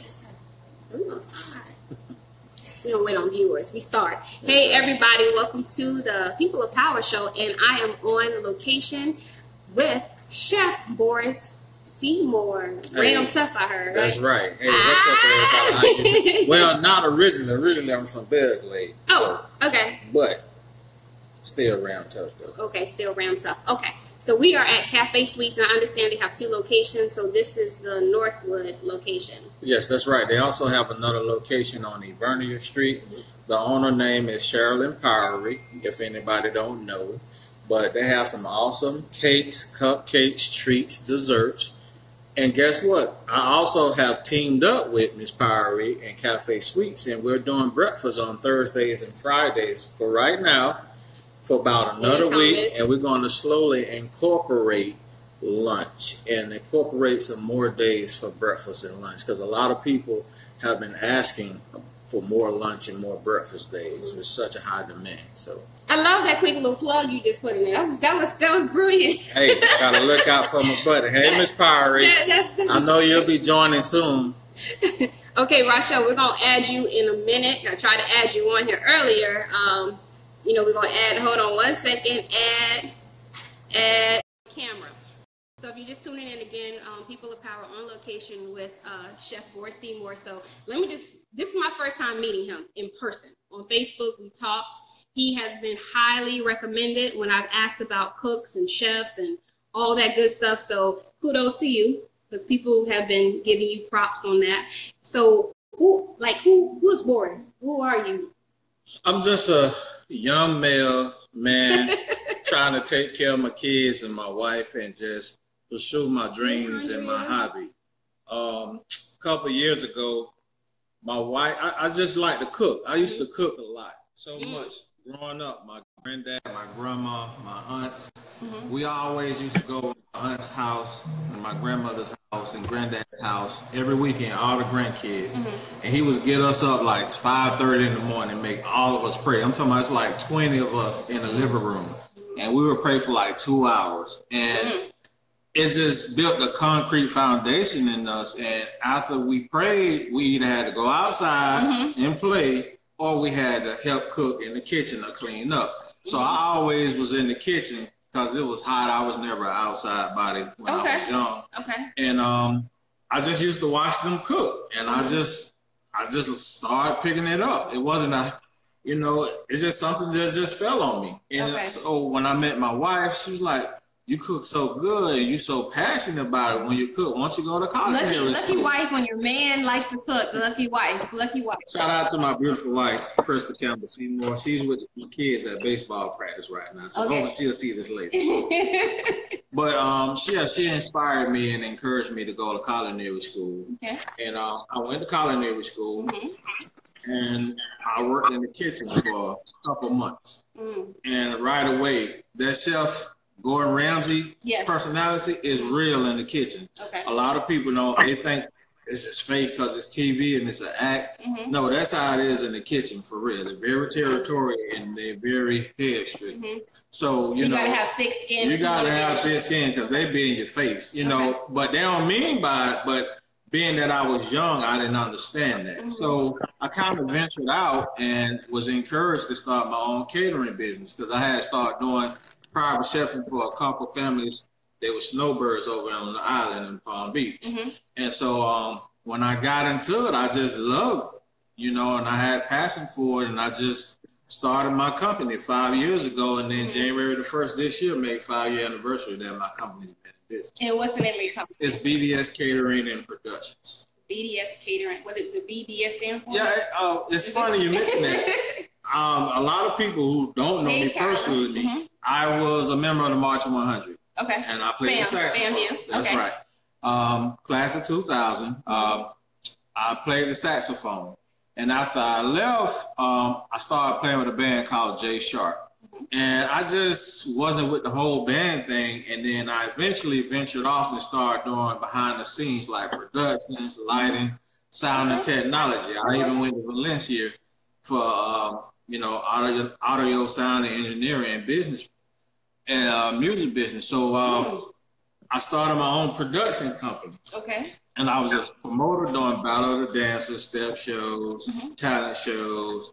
start. We're going to start. We don't wait on viewers. We start. Hey, everybody. Welcome to the People of Power Show. And I am on location with Chef Boris Seymore. Ram Tough, I heard. That's right. Hey, what's up, everybody? Well, not originally. Originally, I'm from Belgrade. Oh, okay. But still Ram Tough, though. Okay, still Ram Tough. Okay. So we are at Cafe Suites, and I understand they have 2 locations. So this is the Northwood location. Yes, that's right. They also have another location on Evernia Street. The owner name is Sherilyn Powery, if anybody don't know. But they have some awesome cakes, cupcakes, treats, desserts. And guess what? I also have teamed up with Miss Powery and Cafe Suites, and we're doing breakfast on Thursdays and Fridays for right now. For about another week, and we're going to slowly incorporate lunch and incorporate some more days for breakfast and lunch, because a lot of people have been asking for more lunch and more breakfast days. It's such a high demand. So I love that quick little plug you just put in there. That was brilliant. Hey, gotta look out for my buddy. Hey, Miss Powery, I know you'll be joining soon. Okay, Rachel, we're gonna add you in a minute. I tried to add you on here earlier. You know, we're going to add, hold on one second, add camera. So if you're just tuning in again, People of Power on location with Chef Boris Seymore. So this is my first time meeting him in person. On Facebook, we talked. He has been highly recommended when I've asked about cooks and chefs and all that good stuff. So kudos to you, because people have been giving you props on that. So who is Boris? Who are you? I'm just a young male man trying to take care of my kids and my wife and just pursue my dreams and my hobby. A couple of years ago, my wife, I just like to cook. I used to cook a lot, so much. Growing up, my granddad, my grandma, my aunts, we always used to go to my aunt's house and my grandmother's house and granddad's house every weekend, all the grandkids. And he would get us up like 5:30 in the morning and make all of us pray. I'm talking about it's like 20 of us in the living room. And we would pray for like 2 hours. And it just built a concrete foundation in us. And after we prayed, we either had to go outside and play, or we had to help cook in the kitchen or clean up. So I always was in the kitchen because it was hot. I was never an outside body when I was young. And I just used to watch them cook, and I just started picking it up. It wasn't it's just something that just fell on me. And so when I met my wife, she was like, "You cook so good, you so passionate about it when you cook. Once you go to college." Lucky wife when your man likes to cook. Lucky wife. Shout out to my beautiful wife, Krista Campbell Seymour. She's with my kids at baseball practice right now, so hopefully she'll see this later. But she inspired me and encouraged me to go to culinary school. And I went to culinary school, and I worked in the kitchen for a couple months. And right away, that chef Gordon Ramsay personality is real in the kitchen. A lot of people they think it's just fake because it's TV and it's an act. No, that's how it is in the kitchen for real. They're very territorial and they're very headstrong. So you gotta have thick skin. You gotta have thick skin because they be in your face, know. But they don't mean by it. But being that I was young, I didn't understand that. So I kind of ventured out and was encouraged to start my own catering business because I had started doing private chefing for a couple families. They were snowbirds over on the island in Palm Beach. And so when I got into it, I just loved it, and I had passion for it. And I just started my company 5 years ago. And then January the 1st this year made 5-year anniversary that my company's been in business. And what's the name of your company? It's BDS Catering and Productions. BDS Catering. What does the BDS stand for? Yeah, it's funny you mention that. A lot of people who don't know me personally, I was a member of the March 100. And I played the saxophone. That's right. Class of 2000. I played the saxophone. And after I left, I started playing with a band called J Sharp. And I just wasn't with the whole band thing. And then I eventually ventured off and started doing behind the scenes like productions, lighting, sound, and technology. I even went to Valencia for, audio, sound, and engineering and business and music business. So I started my own production company. Okay. And I was a promoter doing Battle of the Dancers, step shows, talent shows,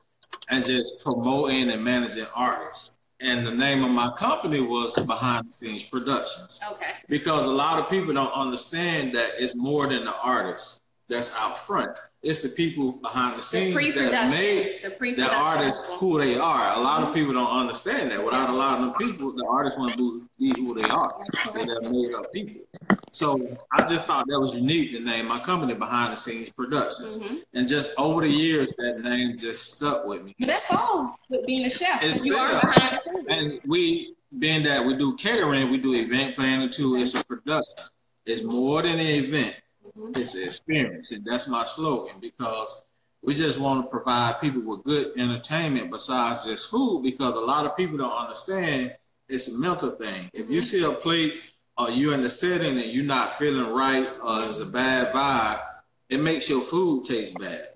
and just promoting and managing artists. And the name of my company was Behind the Scenes Productions. Okay. Because a lot of people don't understand that it's more than the artist that's out front. It's the people behind the scenes that made the artists who they are. A lot of people don't understand that. Without a lot of the people, the artists want to be who they are. They're that made up people. So I just thought that was unique to name my company Behind the Scenes Productions. And just over the years, that name just stuck with me. But that falls with being a chef. It's you are behind the scenes. And being that we do catering, we do event planning too. It's a production. It's more than an event. It's an experience, and that's my slogan, because we just want to provide people with good entertainment besides just food, because a lot of people don't understand it's a mental thing. If you see a plate or you're in the setting and you're not feeling right or it's a bad vibe, it makes your food taste bad.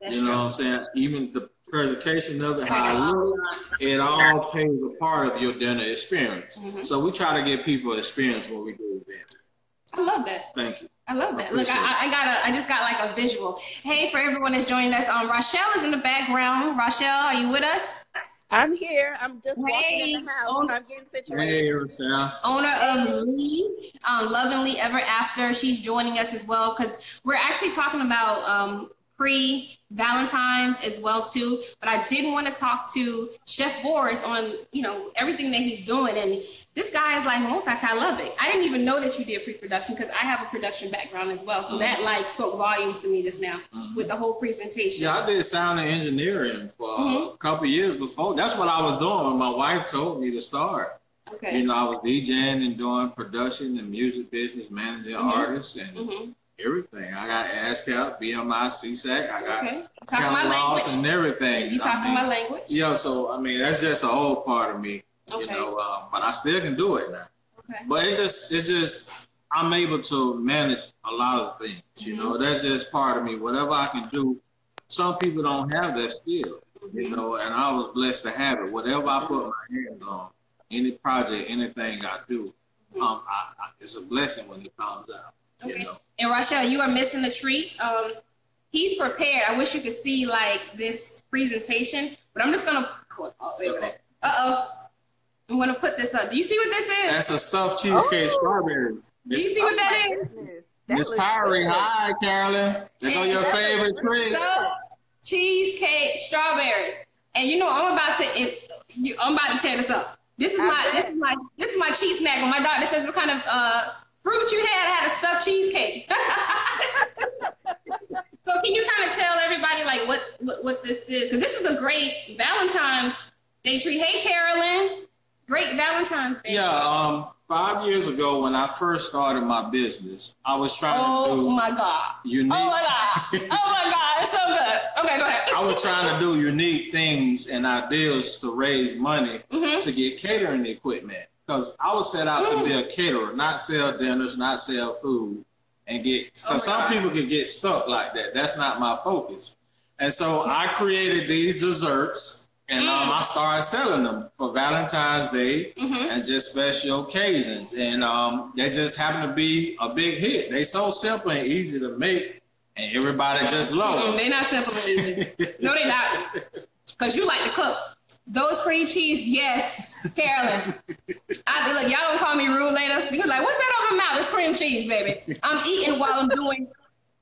You know what I'm saying? Even the presentation of it, how it looks, it all plays a part of your dinner experience. So we try to give people experience when we do events. I love that. Thank you. I love that. Look, I just got like a visual. Hey, for everyone that's joining us, Rochelle is in the background. Rochelle, are you with us? I'm here. I'm just walking in the house. I'm getting situated. Hey, Rochelle. Owner of Lee, Lovingly Ever After. She's joining us as well, because we're actually talking about pre-Valentine's as well too. But I did want to talk to Chef Boris on, everything that he's doing. And this guy is like multi-talented. I love it. I didn't even know that you did pre-production, because I have a production background as well. So that like spoke volumes to me just now with the whole presentation. Yeah, I did sound and engineering for a couple of years before. That's what I was doing when my wife told me to start. Okay. I was DJing and doing production and music business, managing artists and everything. I got ASCAP, BMI, CSAC. I got catalogs and everything. You talking my language? Yeah, so that's just a whole part of me. But I still can do it now. Okay. But it's just I'm able to manage a lot of things. That's just part of me. Whatever I can do, some people don't have that skill. And I was blessed to have it. Whatever I put my hands on, any project, anything I do, it's a blessing when it comes out. Okay. And Rochelle, you are missing a treat. He's prepared. I wish you could see like this presentation, but I'm just gonna. I'm gonna put this up. Do you see what this is? That's a stuffed cheesecake strawberries. Do you see what that is? Miss Pyrie, hi, Carolyn. They go your favorite treat. Stuffed cheesecake strawberry. And I'm about to tear this up. This is my cheat snack. When my doctor says what kind of fruit you had, I had a stuffed cheesecake. So can you kind of tell everybody like what this is? Because this is a great Valentine's Day treat. Hey, Carolyn. Great Valentine's Day. Yeah, 5 years ago when I first started my business, I was trying to do unique. Oh my God, it's so good. Okay, go ahead. I was trying to do unique things and ideas to raise money to get catering equipment. Because I was set out to be a caterer, not sell dinners, not sell food, and because some people could get stuck like that. That's not my focus. And so I created these desserts. And I started selling them for Valentine's Day and just special occasions. And they just happen to be a big hit. They so simple and easy to make, and everybody just love them. They're not simple and easy. No, they're not. Because you like to cook. Those cream cheese, yes, Carolyn. Look, y'all don't call me rude later. Because like, what's that on her mouth? It's cream cheese, baby. I'm eating while I'm doing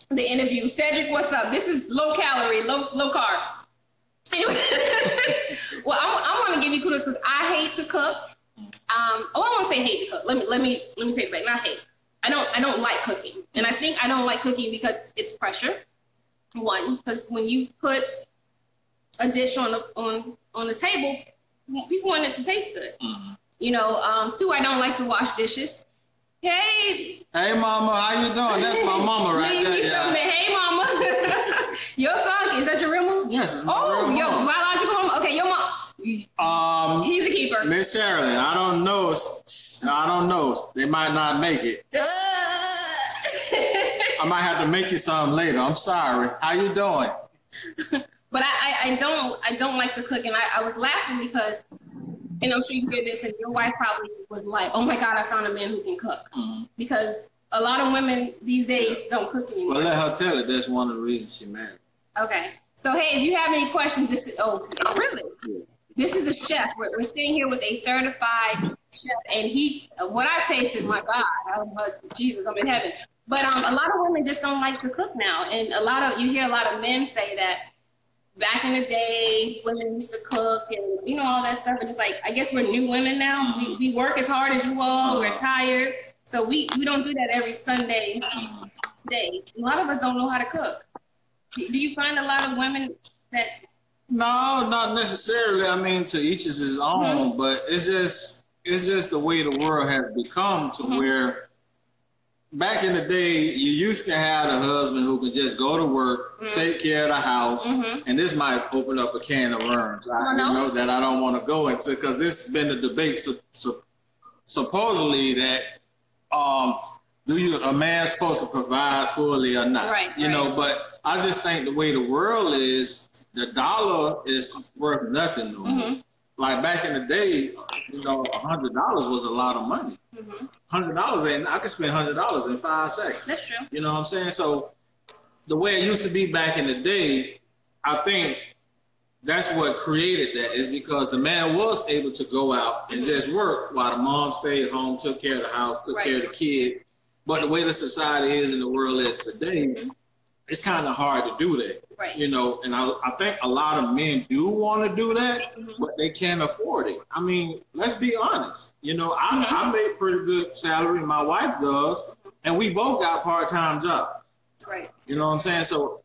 the interview. Cedric, what's up? This is low calorie, low carbs. Anyway, well, I want to give you kudos because I hate to cook. I won't say hate to cook. Let me take it back. Not hate. I don't like cooking, and I think I don't like cooking because it's pressure. One, because when you put a dish on the table, people want it to taste good. Two, I don't like to wash dishes. Hey, mama, how you doing? That's my mama right there. Yeah. Hey, mama. Your son, is that your real mom? Yes, it's my real mom. Your biological mom? Okay, your mom. He's a keeper. Miss Shirley, I don't know. They might not make it. I might have to make you some later. I'm sorry. How you doing? But I don't like to cook, and I was laughing because and I'm sure you hear this, and your wife probably was like, "Oh my God, I found a man who can cook," because a lot of women these days don't cook anymore. Well, let her tell it. That's one of the reasons she married. Okay. So hey, if you have any questions, this is really. Yes. This is a chef. We're sitting here with a certified chef, and what I've tasted, my God, Jesus, I'm in heaven. But a lot of women just don't like to cook now, and you hear a lot of men say that back in the day, women used to cook and all that stuff. And it's like, I guess we're new women now. We work as hard as you all. We're tired, so we don't do that every Sunday day. A lot of us don't know how to cook. Do you find a lot of women that? No, not necessarily. I mean, to each is his own, but it's just the way the world has become to where back in the day, you used to have a husband who could just go to work, take care of the house, and this might open up a can of worms. I know that I don't want to go into, because this has been a debate. Supposedly that a man's supposed to provide fully or not? You know, but I just think the way the world is, the dollar is worth nothing no more. Like back in the day, $100 was a lot of money. $100 ain't, I could spend $100 in 5 seconds. That's true. You know what I'm saying? So the way it used to be back in the day, I think that's what created that, is because the man was able to go out and just work while the mom stayed home, took care of the house, took care of the kids. But the way the society is and the world is today, it's kind of hard to do that. And I think a lot of men do want to do that, but they can't afford it. I mean, let's be honest. I make pretty good salary, my wife does, and we both got part-time jobs. You know what I'm saying? So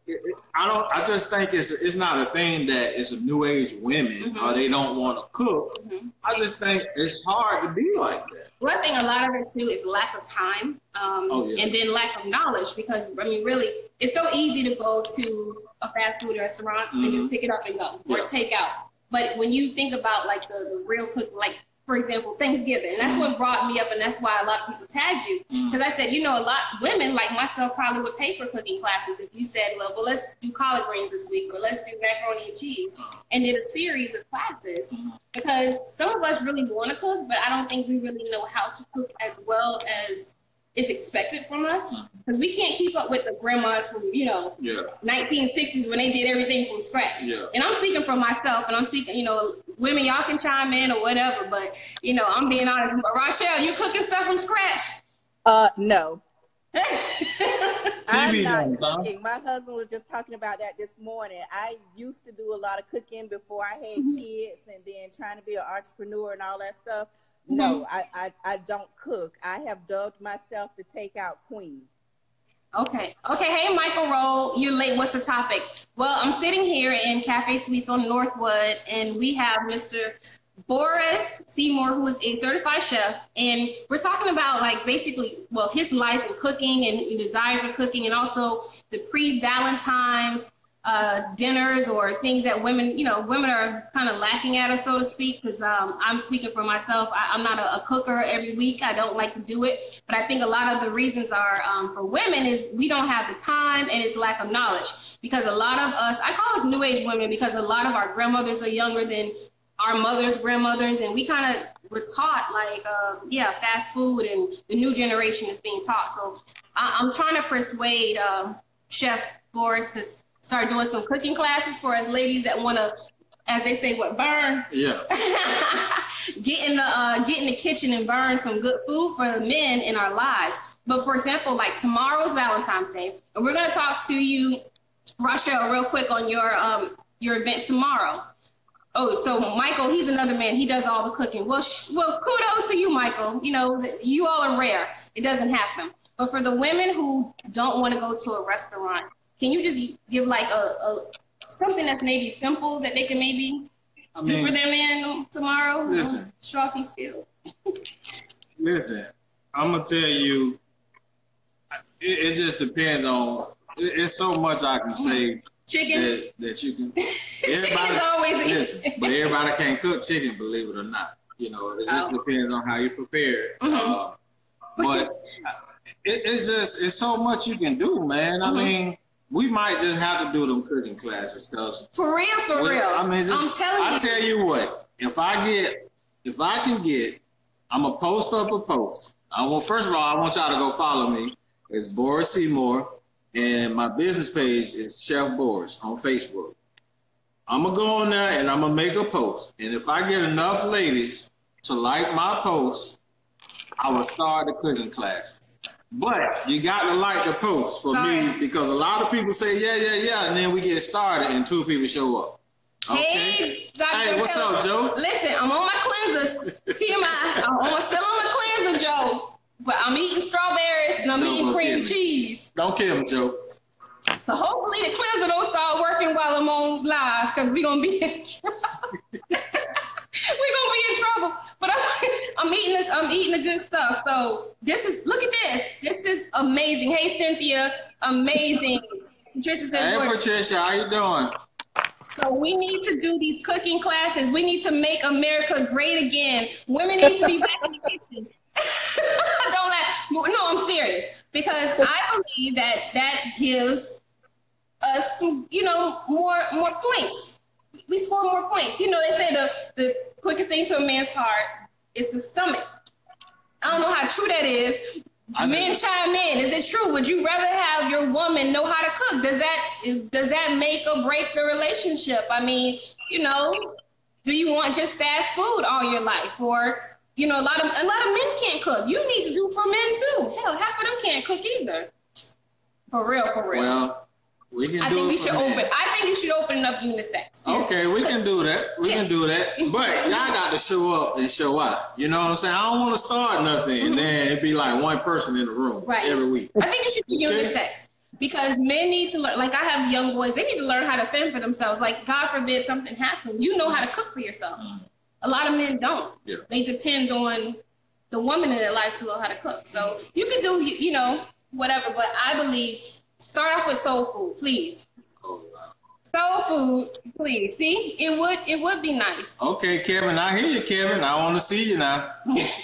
I just think it's not a thing that it's a new age women or they don't want to cook. I just think it's hard to be like that. Well, I think a lot of it too is lack of time, and then lack of knowledge, because I mean, really, it's so easy to go to a fast food restaurant and just pick it up and go, or take out. But when you think about like the real cook, like for example, Thanksgiving, and that's what brought me up, and that's why a lot of people tagged you, because I said, a lot women like myself probably would pay for cooking classes if you said, well, let's do collard greens this week, or let's do macaroni and cheese, and did a series of classes, because some of us really want to cook, but I don't think we really know how to cook as well as is expected from us, because we can't keep up with the grandmas from 1960s when they did everything from scratch. And I'm speaking for myself, and I'm speaking, women, y'all can chime in or whatever, but I'm being honest. Rochelle, you cooking stuff from scratch? No. I'm not cooking. My husband was just talking about that this morning. I used to do a lot of cooking before I had kids, and then trying to be an entrepreneur and all that stuff. No, I don't cook. I have dubbed myself the takeout queen. Okay. Hey, Michael Rowe, you're late. What's the topic? Well, I'm sitting here in Cafe Suites on Northwood, and we have Mr. Boris Seymore, who is a certified chef, and we're talking about basically, his life in cooking and desires of cooking, and also the pre-Valentine's dinners or things that women are kind of lacking at, so to speak, because I'm speaking for myself. I'm not a cooker every week. I don't like to do it, but I think a lot of the reasons are for women is we don't have the time, and it's lack of knowledge, because a lot of us, I call us new age women, because a lot of our grandmothers are younger than our mothers, grandmothers, and we kind of were taught fast food, and the new generation is being taught. So I'm trying to persuade Chef Boris to start doing some cooking classes for us ladies that want to, as they say, burn. Get in the kitchen and burn some good food for the men in our lives. But for example, like tomorrow's Valentine's Day, and we're going to talk to you, Rochelle, real quick on your event tomorrow. Oh, so Michael, he's another man. He does all the cooking. Well, kudos to you, Michael. You all are rare. It doesn't happen. But for the women who don't want to go to a restaurant, can you just give a something that's maybe simple that they can maybe do for their man tomorrow? Listen. Show off some skills. Listen, I'm going to tell you, it just depends on, it's so much I can say. Chicken? That you can. Chicken is always listen, but everybody can't cook chicken, believe it or not. It just depends on how you prepare it. But it's so much you can do, man. I mean, we might just have to do them cooking classes. For real. I mean, I'm telling you. I tell you what, if I get if I can get, I'm going to post up a post. First of all, I want y'all to go follow me. It's Boris Seymore, and my business page is Chef Boris on Facebook. I'm going to go on there and I'm going to make a post. And if I get enough ladies to like my post, I will start the cooking classes. But you got to like the post for me, because a lot of people say, yeah, and then we get started and 2 people show up. Okay. Hey, Dr. Hey, what's up, Joe? Listen, I'm on my cleanser. TMI. I'm still on my cleanser, Joe. But I'm eating strawberries and I'm eating cream cheese. Don't kill me, Joe. So hopefully the cleanser don't start working while I'm on live, because we're going to be in trouble. We're going to be in trouble. But I'm eating the good stuff. So look at this. This is amazing. Hey, Cynthia. Amazing. Patricia says, hey, Patricia, how you doing? So we need to do these cooking classes. We need to make America great again. Women need to be back in the kitchen. Don't laugh. No, I'm serious, because I believe that gives us some, more points. We score more points. They say the quickest thing to a man's heart is his stomach. I don't know how true that is. Men chime in. Is it true? Would you rather have your woman know how to cook? Does that make or break the relationship? I mean, do you want just fast food all your life? Or, a lot of men can't cook. You need to do for men too. Hell, half of them can't cook either. For real. Well, we can do it. I think you should open up unisex. Okay, we can do that. We can do that. But y'all got to show up and show out. You know what I'm saying? I don't want to start nothing and then it'd be like one person in the room every week. I think it should be unisex, because men need to learn. Like, I have young boys. They need to learn how to fend for themselves. Like, God forbid something happen. You know how to cook for yourself. A lot of men don't. Yeah. They depend on the woman in their life to know how to cook. So you can do, whatever. But I believe, start off with soul food, please. Oh, wow. Soul food, please. See, it would be nice. Okay, Kevin, I hear you, Kevin. I want to see you now.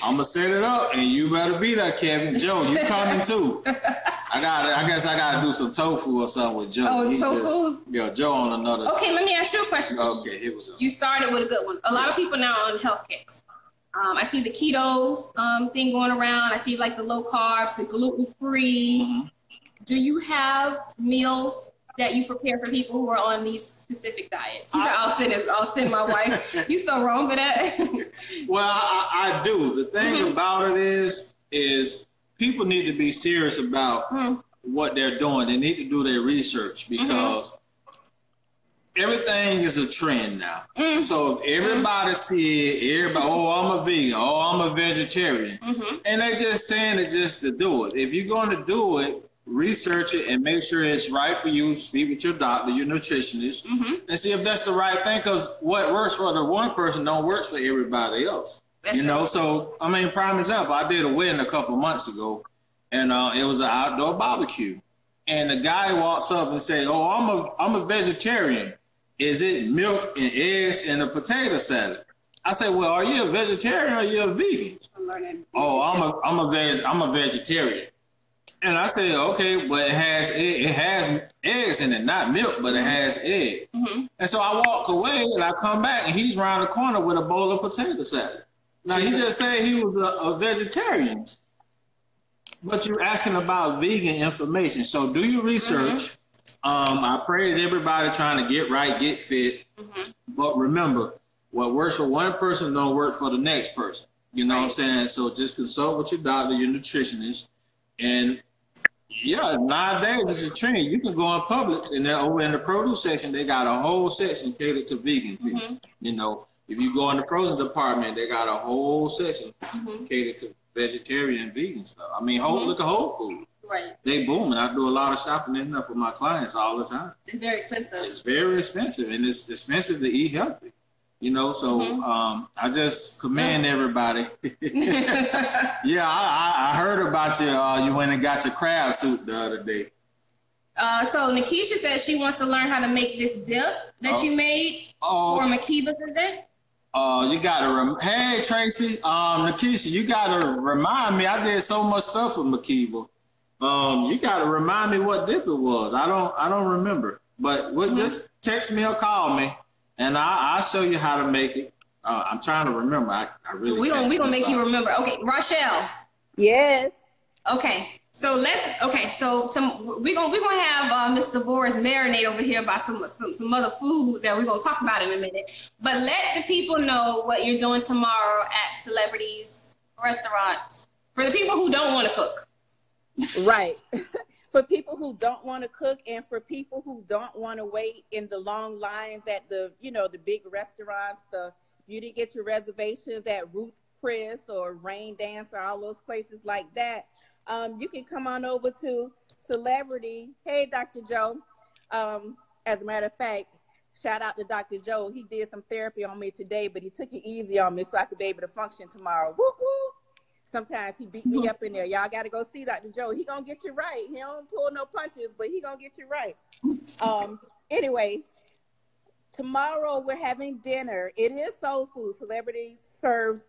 I'm gonna set it up, and you better be there, Kevin. Joe, you coming too? I guess I gotta do some tofu or something with Joe. Oh, tofu? Joe on another. Okay, let me ask you a question. Okay, here we go. You started with a good one. A lot of people now are on health kicks. I see the keto thing going around. I see like the low carbs, the gluten free. Mm-hmm. Do you have meals that you prepare for people who are on these specific diets? You said, I'll send my wife. You so wrong for that. Well, I do. The thing about it is people need to be serious about what they're doing. They need to do their research, because everything is a trend now. So everybody see it, I'm a vegan, I'm a vegetarian. And they just saying it just to do it. If you're going to do it, research it and make sure it's right for you. Speak with your doctor, your nutritionist, and see if that's the right thing, because what works for the one person don't work for everybody else. So, I mean, prime example, I did a wedding a couple of months ago, and it was an outdoor barbecue. And the guy walks up and says, I'm a vegetarian. Is it milk and eggs and a potato salad? I said, well, are you a vegetarian or are you a vegan? I'm a vegetarian. And I said, okay, but it has eggs in it, not milk, but it has egg. And so I walk away and I come back and he's around the corner with a bowl of potato salad. Now, he just said he was a vegetarian, but you're asking about vegan information. So do your research. I praise everybody trying to get right, get fit. But remember, what works for one person don't work for the next person. You know what I'm saying? So just consult with your doctor, your nutritionist, and nowadays it's a trend. You can go in Publix, and they're over in the produce section. They got a whole section catered to vegan people. If you go in the frozen department, they got a whole section catered to vegetarian and vegan stuff. I mean, look at Whole Foods. Right. They booming. I do a lot of shopping in there for my clients all the time. It's very expensive. It's very expensive, and it's expensive to eat healthy. I just commend everybody. I heard about you. You went and got your crab suit the other day. So Nikisha says she wants to learn how to make this dip that you made for Makiba's event. You gotta hey Tracy, Nikisha, you gotta remind me. I did so much stuff with Makiba. You gotta remind me what dip it was. I don't remember. But just text me or call me, and I'll show you how to make it. I'm trying to remember. I really we gonna make you remember. Okay, Rochelle. Yes. Okay. So we're gonna have Mr. Boris marinate over here about some other food that we're gonna talk about in a minute. But let the people know what you're doing tomorrow at Celebrities Restaurant for the people who don't want to cook. Right. For people who don't want to cook, and for people who don't want to wait in the long lines at the big restaurants. If you didn't get your reservations at Ruth Chris or Rain Dance or all those places like that. You can come on over to Celebrity. Hey, Dr. Joe. As a matter of fact, shout out to Dr. Joe. He did some therapy on me today, but he took it easy on me so I could be able to function tomorrow. Woo woo. Sometimes he beat me up in there. Y'all got to go see Dr. Joe. He gonna get you right. He don't pull no punches, but he gonna get you right. Anyway, tomorrow we're having dinner. It is soul food. Celebrity serves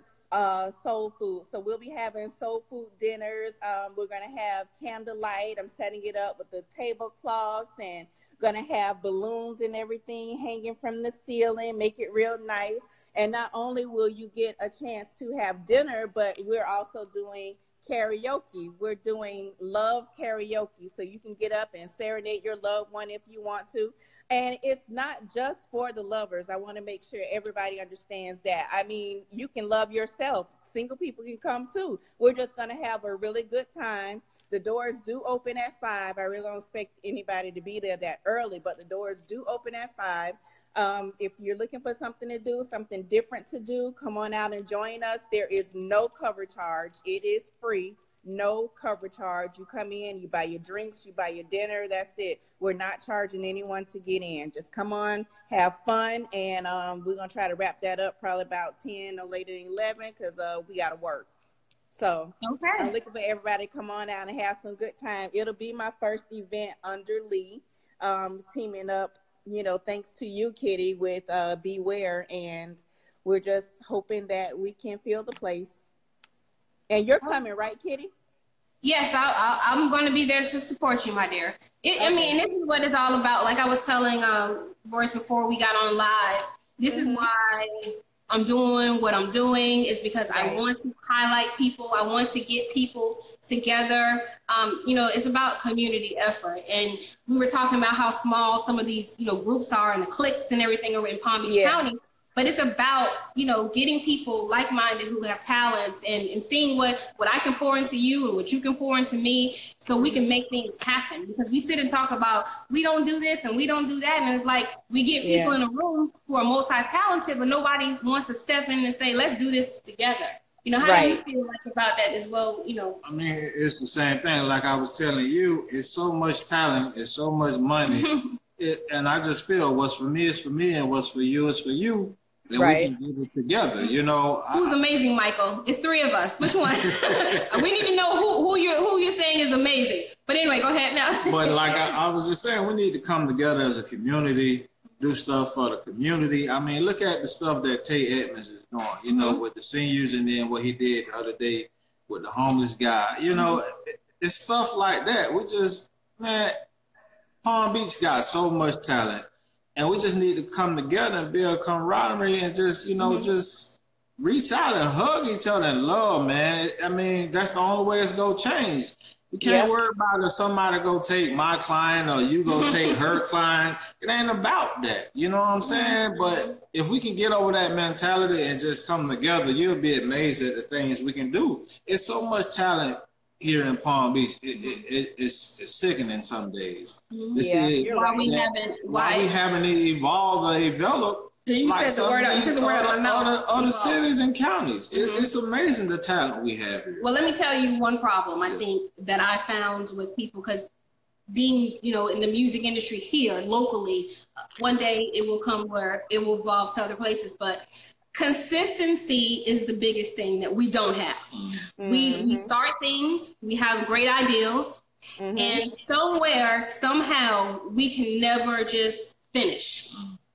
soul food. So we'll be having soul food dinners. We're going to have candlelight. I'm setting it up with the tablecloths and going to have balloons and everything hanging from the ceiling, make it real nice. And not only will you get a chance to have dinner, but we're also doing karaoke. We're doing love karaoke, so you can get up and serenade your loved one if you want to. And it's not just for the lovers. I want to make sure everybody understands that. I mean, you can love yourself. Single people can come too. We're just going to have a really good time. The doors do open at 5. I really don't expect anybody to be there that early, but the doors do open at 5. If you're looking for something to do, something different to do, come on out and join us. There is no cover charge. It is free. No cover charge. You come in, you buy your drinks, you buy your dinner. That's it. We're not charging anyone to get in. Just come on, have fun, and we're going to try to wrap that up probably about 10 or later than 11 because we got to work. So okay. I'm looking for everybody to come on out and have some good time. It'll be my first event under Lee, teaming up, thanks to you, Kitty, with Beware. And we're just hoping that we can fill the place. And you're coming, right, Kitty? Yes, I'm going to be there to support you, my dear. Okay. I mean, this is what it's all about. Like I was telling Boris before we got on live, this is why I'm doing what I'm doing, is because I want to highlight people. I want to get people together. It's about community effort. And we were talking about how small some of these, groups are and the cliques and everything over in Palm Beach County. But it's about, getting people like-minded who have talents and seeing what I can pour into you and what you can pour into me so we can make things happen. Because we sit and talk about, we don't do this and we don't do that. And it's like we get people in a room who are multi-talented, but nobody wants to step in and say, let's do this together. How do you feel like about that as well? I mean, it's the same thing. Like I was telling you, it's so much talent, it's so much money. And I just feel what's for me is for me and what's for you is for you. Then we can do it together, Who's amazing, Michael? It's 3 of us. Which one? We need to know who you're saying is amazing. But anyway, go ahead now. But like I was just saying, we need to come together as a community, do stuff for the community. I mean, look at the stuff that Tay Edmonds is doing, with the seniors, and then what he did the other day with the homeless guy. It's stuff like that. Palm Beach got so much talent. And we just need to come together and build camaraderie and just, just reach out and hug each other and love, man. I mean, that's the only way it's going to change. We can't worry about if somebody go take my client or you go take her client. It ain't about that. You know what I'm saying? But if we can get over that mentality and just come together, you'll be amazed at the things we can do. It's so much talent here in Palm Beach. It's sickening some days. Why we haven't evolved or developed. You said the word. You took the word out of my mouth. Other cities and counties. It's amazing the talent we have here. Well, let me tell you one problem I think that I found with people, because being, in the music industry here locally, one day it will come where it will evolve to other places, but consistency is the biggest thing that we don't have. We start things, we have great ideals, and somewhere, somehow, we can never just finish.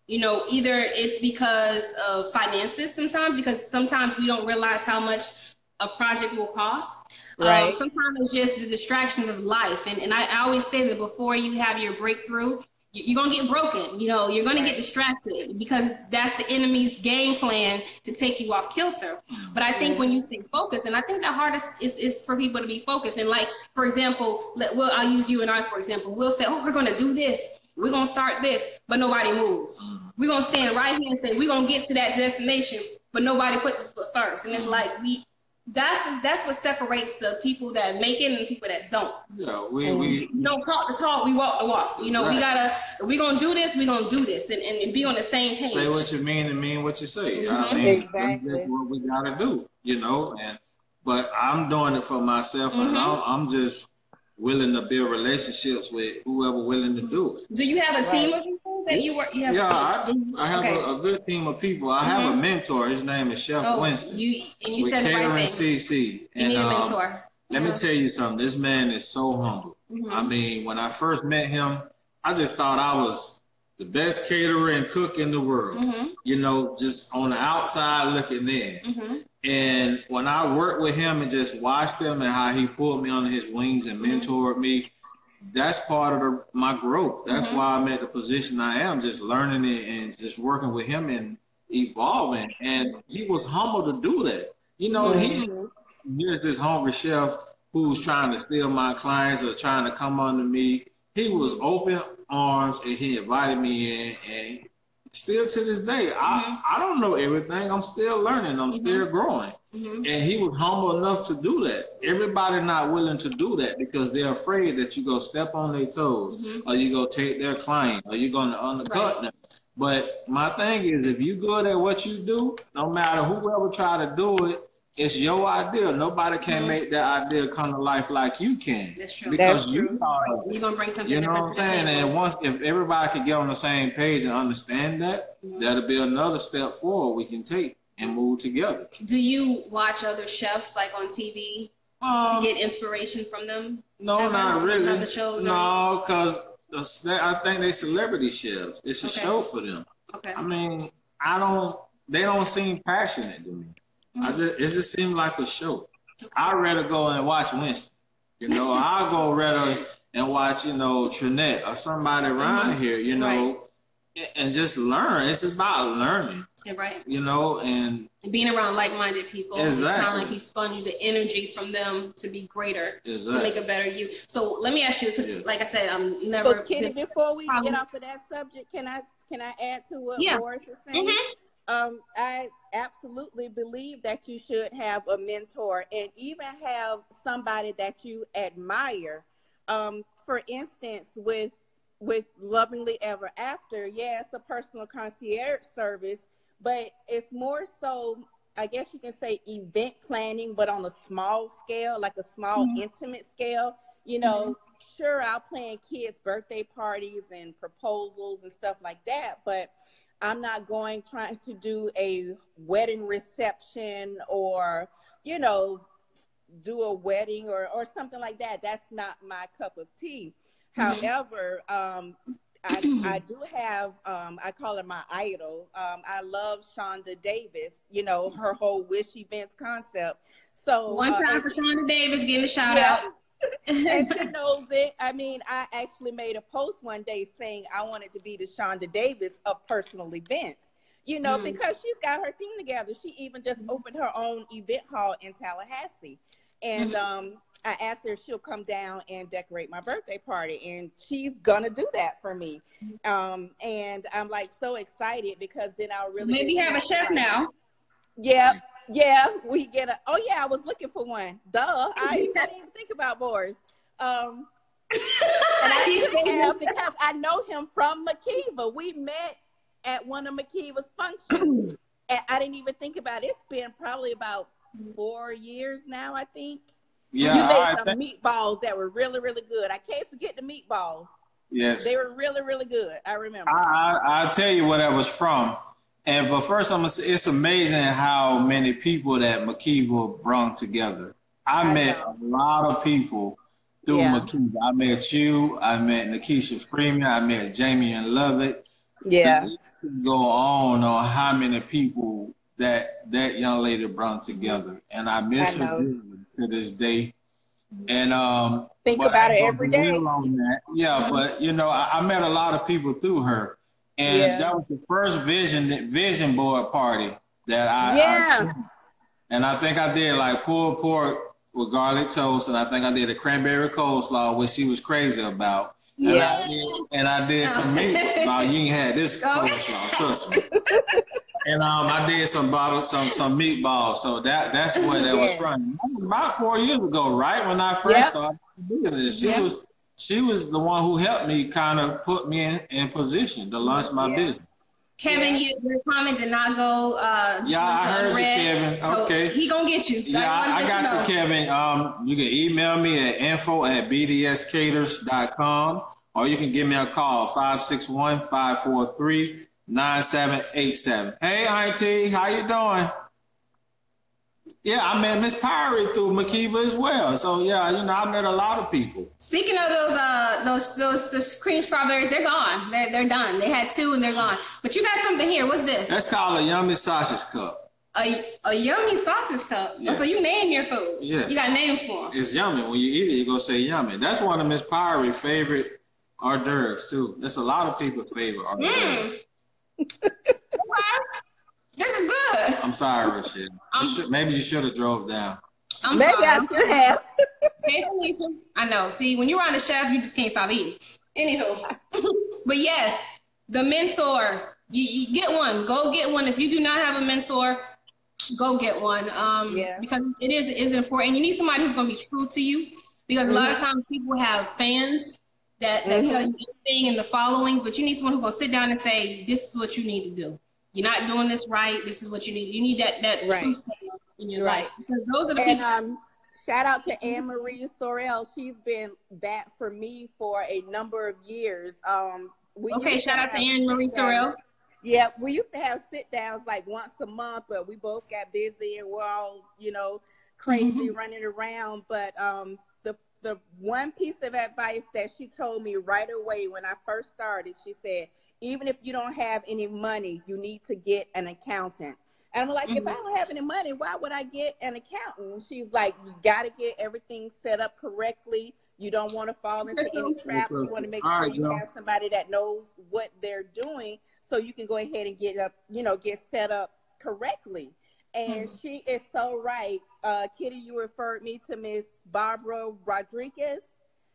Either it's because of finances sometimes, because sometimes we don't realize how much a project will cost. Sometimes it's just the distractions of life. And I always say that before you have your breakthrough, you're going to get broken. You know, you're going to get distracted because that's the enemy's game plan to take you off kilter. But I think when you stay focused, and I think the hardest is for people to be focused. And like, for example, I'll use you and I, for example. We'll say, oh, we're going to do this. We're going to start this, but nobody moves. We're going to stand right here and say, we're going to get to that destination, but nobody put this foot first. And it's like, that's what separates the people that make it and the people that don't. Yeah, we don't talk the talk, we walk the walk. You know, we're gonna do this, and be on the same page. Say what you mean and mean what you say. I mean, exactly. That's what we gotta do, you know. But I'm doing it for myself, and I'm just willing to build relationships with whoever willing to do it. Do you have a team of people that you work? You have I do. I have a good team of people. I have a mentor. His name is Chef Winston. You said the right thing. CC. You need a mentor. Let me tell you something. This man is so humble. I mean, when I first met him, I just thought I was the best caterer and cook in the world. You know, just on the outside looking in. And when I worked with him and just watched him and how he pulled me under his wings and mentored me, that's part of my growth. That's why I'm at the position I am, just learning it and just working with him and evolving. And he was humble to do that. You know, here's this hungry chef who's trying to steal my clients or trying to come under me. He was open arms and he invited me in, and still to this day, I don't know everything. I'm still learning. I'm still growing. And he was humble enough to do that. Everybody not willing to do that because they're afraid that you go step on their toes or you go take their client or you're going to undercut them. But my thing is, if you're good at what you do, no matter whoever try to do it, it's your idea. Nobody can make that idea come to life like you can. That's true. Because you're gonna bring something. You know what I'm saying? And if everybody can get on the same page and understand that, that'll be another step forward we can take and move together. Do you watch other chefs like on TV to get inspiration from them? No, not really. Other shows? No, because I think they celebrity chefs. It's a show for them. Okay. I mean, they don't seem passionate to me. It just seems like a show. I'd rather go and watch Winston. You know, I'll go rather and watch, you know, Trinette or somebody around here, you know, and just learn. It's just about learning. You know, and being around like-minded people. Exactly. It's kind of like you sponge the energy from them to be greater, to make a better you. So let me ask you, because like I said, I'm never. But Kitty, before we get off of that subject, can I add to what Boris is saying? I absolutely believe that you should have a mentor and even have somebody that you admire. For instance, with Lovingly Ever After, it's a personal concierge service, but it's more so, I guess you can say, event planning, but on a small scale, like a small intimate scale. You know, sure, I'll plan kids' birthday parties and proposals and stuff like that, but I'm not trying to do a wedding reception or, you know, do a wedding or something like that. That's not my cup of tea. However, I do have, I call her my idol. I love Shonda Davis, you know, her whole Wish Events concept. So one time for Shonda Davis, getting a shout out. And she knows it. I mean, I actually made a post one day saying I wanted to be the Shonda Davis of personal events, you know, because she's got her thing together. She even just opened her own event hall in Tallahassee. And I asked her if she'll come down and decorate my birthday party, and she's gonna do that for me. And I'm like so excited because then I'll really maybe have a chef now. Yeah, we get a. Oh yeah, I was looking for one. Duh, I didn't even think about Boris. And I didn't have because I know him from Makiva. We met at one of Makiva's functions, and I didn't even think about it. It's been probably about 4 years now, I think. Yeah, you made some meatballs that were really, really good. I can't forget the meatballs. Yes, they were really, really good. I remember. I'll tell you where that was from. But first, it's amazing how many people that Makiva brought together. I met a lot of people through Makiva. I met you. I met Nikisha Freeman. I met Jamie and Lovett. Yeah. You can go on how many people that young lady brought together. And I miss her to this day. And think but about I it ain't every gonna day. dwell on that. Yeah, but you know, I met a lot of people through her, and that was the first vision board party that I and I think I did like pulled pork with garlic toast, and I think I did a cranberry coleslaw, which she was crazy about. And I did some meat. Wow, you ain't had this coleslaw, trust me. And I did some meatballs. So that's where that was from. That was about 4 years ago, right? When I first started the business. She was the one who helped me kind of put me in position to launch my business. Kevin, your comment did not go. I heard you, Kevin. So okay, he gonna get you. I got you, Kevin. You can email me at info@bdscaters.com, or you can give me a call 561-543-9787. Hey, Auntie, how you doing? Yeah, I met Miss Pyrie through Makiba as well. So yeah, you know, I met a lot of people. Speaking of those cream strawberries, they're gone. They're done. They had 2 and they're gone. But you got something here. What's this? That's called a yummy sausage cup. A yummy sausage cup. Yes. Oh, so you name your food. Yes. You got names for them. It's yummy. When you eat it, you go say yummy. That's one of Miss Pyrie's favorite hors d'oeuvres too. That's a lot of people's favorite hors d'oeuvres. This is good. I'm sorry, Rochelle. Maybe you should have drove down. Maybe I should have. Hey, Felicia. I know. See, when you're around a chef, you just can't stop eating. Anywho. But yes, the mentor. You get one. Go get one. If you do not have a mentor, go get one. Because it is important. You need somebody who's going to be true to you. Because a lot of times people have fans that tell you anything in the followings, but you need someone who's going to sit down and say, this is what you need to do. You're not doing this right. This is what you need. You need that truth in your life. Because those are the people. Shout out to Anne Marie Sorrell. She's been that for me for a number of years. Shout out to Anne Marie Sorrell. Yeah, we used to have sit downs like once a month, but we both got busy and we're all, you know, crazy running around. But the one piece of advice that she told me right away when I first started, she said, even if you don't have any money, you need to get an accountant. And I'm like, if I don't have any money, why would I get an accountant? And she's like, you got to get everything set up correctly. You don't want to fall into any traps. You want to make sure you have somebody that knows what they're doing so you can go ahead and get set up correctly. And she is so right. Kitty, you referred me to Miss Barbara Rodriguez.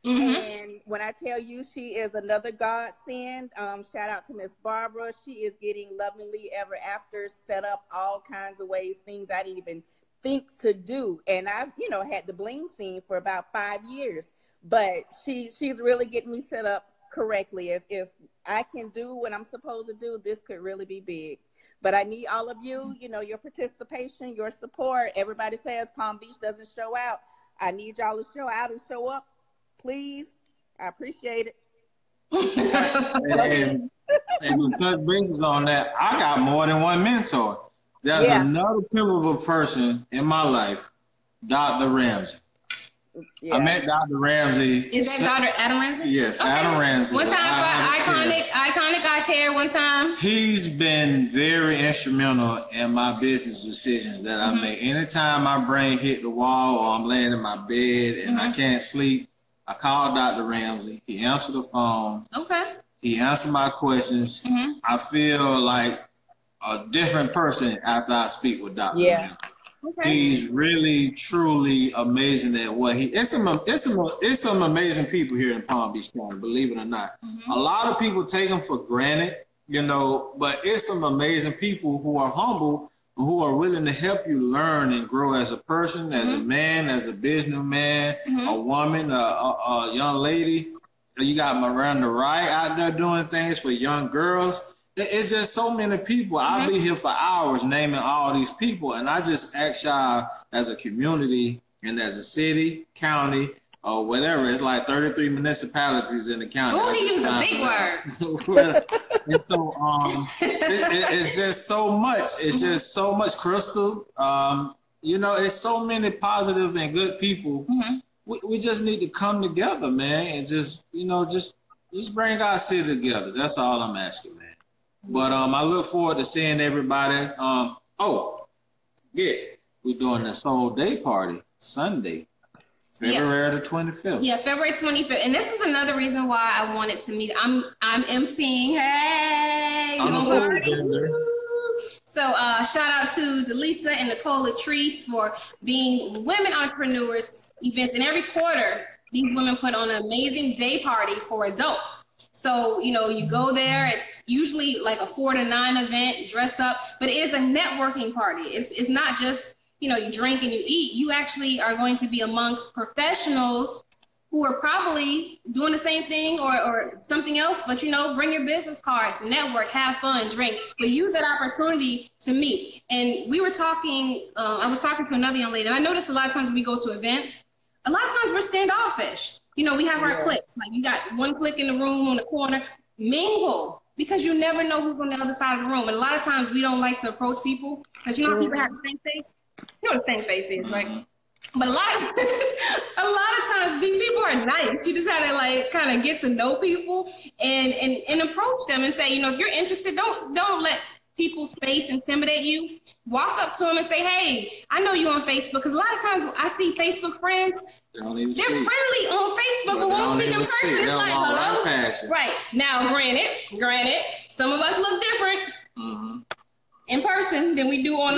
And when I tell you she is another godsend, shout out to Miss Barbara. She is getting Lovingly Ever After set up all kinds of ways, things I didn't even think to do. And I've, had the bling scene for about 5 years, but she's really getting me set up correctly. If I can do what I'm supposed to do, this could really be big. But I need all of you, your participation, your support. Everybody says Palm Beach doesn't show out. I need y'all to show out and show up. Please. I appreciate it. and to touch bases on that, I got more than one mentor. There's another pivotal person in my life, Dr. Ramsey. Yeah. I met Dr. Ramsey. Is that Dr. Adam Ramsey? Yes, okay. Adam Ramsey. One time, iconic eye care. One time. He's been very instrumental in my business decisions that I make. Anytime my brain hit the wall or I'm laying in my bed and I can't sleep, I call Dr. Ramsey. He answered the phone. Okay. He answered my questions. I feel like a different person after I speak with Dr. Ramsey. Okay. He's really, truly amazing at what it's some amazing people here in Palm Beach County, believe it or not. A lot of people take them for granted, but it's some amazing people who are humble, who are willing to help you learn and grow as a person, as a man, as a businessman, a woman, a young lady. You got Miranda Wright out there doing things for young girls. It's just so many people. I'll be here for hours naming all these people, and I just ask y'all as a community and as a city, county, or whatever. It's like 33 municipalities in the county. Oh, he used a big word. And so it's just so much. It's just so much, Crystal. It's so many positive and good people. We just need to come together, man, and just bring our city together. That's all I'm asking, man. But I look forward to seeing everybody. We're doing the Soul Day party Sunday. February the 25th. Yeah, February 25th. And this is another reason why I wanted to meet. I'm emceeing. Hey, I'm a food vendor. So shout out to Delisa and Nicole Latrice for being women entrepreneurs events. And every quarter, these women put on an amazing day party for adults. So, you know, you go there, it's usually like a 4 to 9 event, dress up, but it is a networking party. It's not just, you know, you drink and you eat. You actually are going to be amongst professionals who are probably doing the same thing or something else, but, you know, bring your business cards, network, have fun, drink, but use that opportunity to meet. And we were talking, I was talking to another young lady, and I noticed a lot of times when we go to events, a lot of times we're standoffish. You know, we have our cliques, like you got one clique in the room on the corner, mingle, because you never know who's on the other side of the room. And a lot of times we don't like to approach people because, you know, people have the same face. You know what the same face is, right? But a lot of times these people are nice. You just have to like kind of get to know people and approach them and say, you know, if you're interested, don't let people's face intimidate you. Walk up to them and say, hey, I know you on Facebook. Because a lot of times I see Facebook friends, they're friendly on Facebook, but won't speak in person. It's like, hello? Right. Now, granted, some of us look different in person than we do on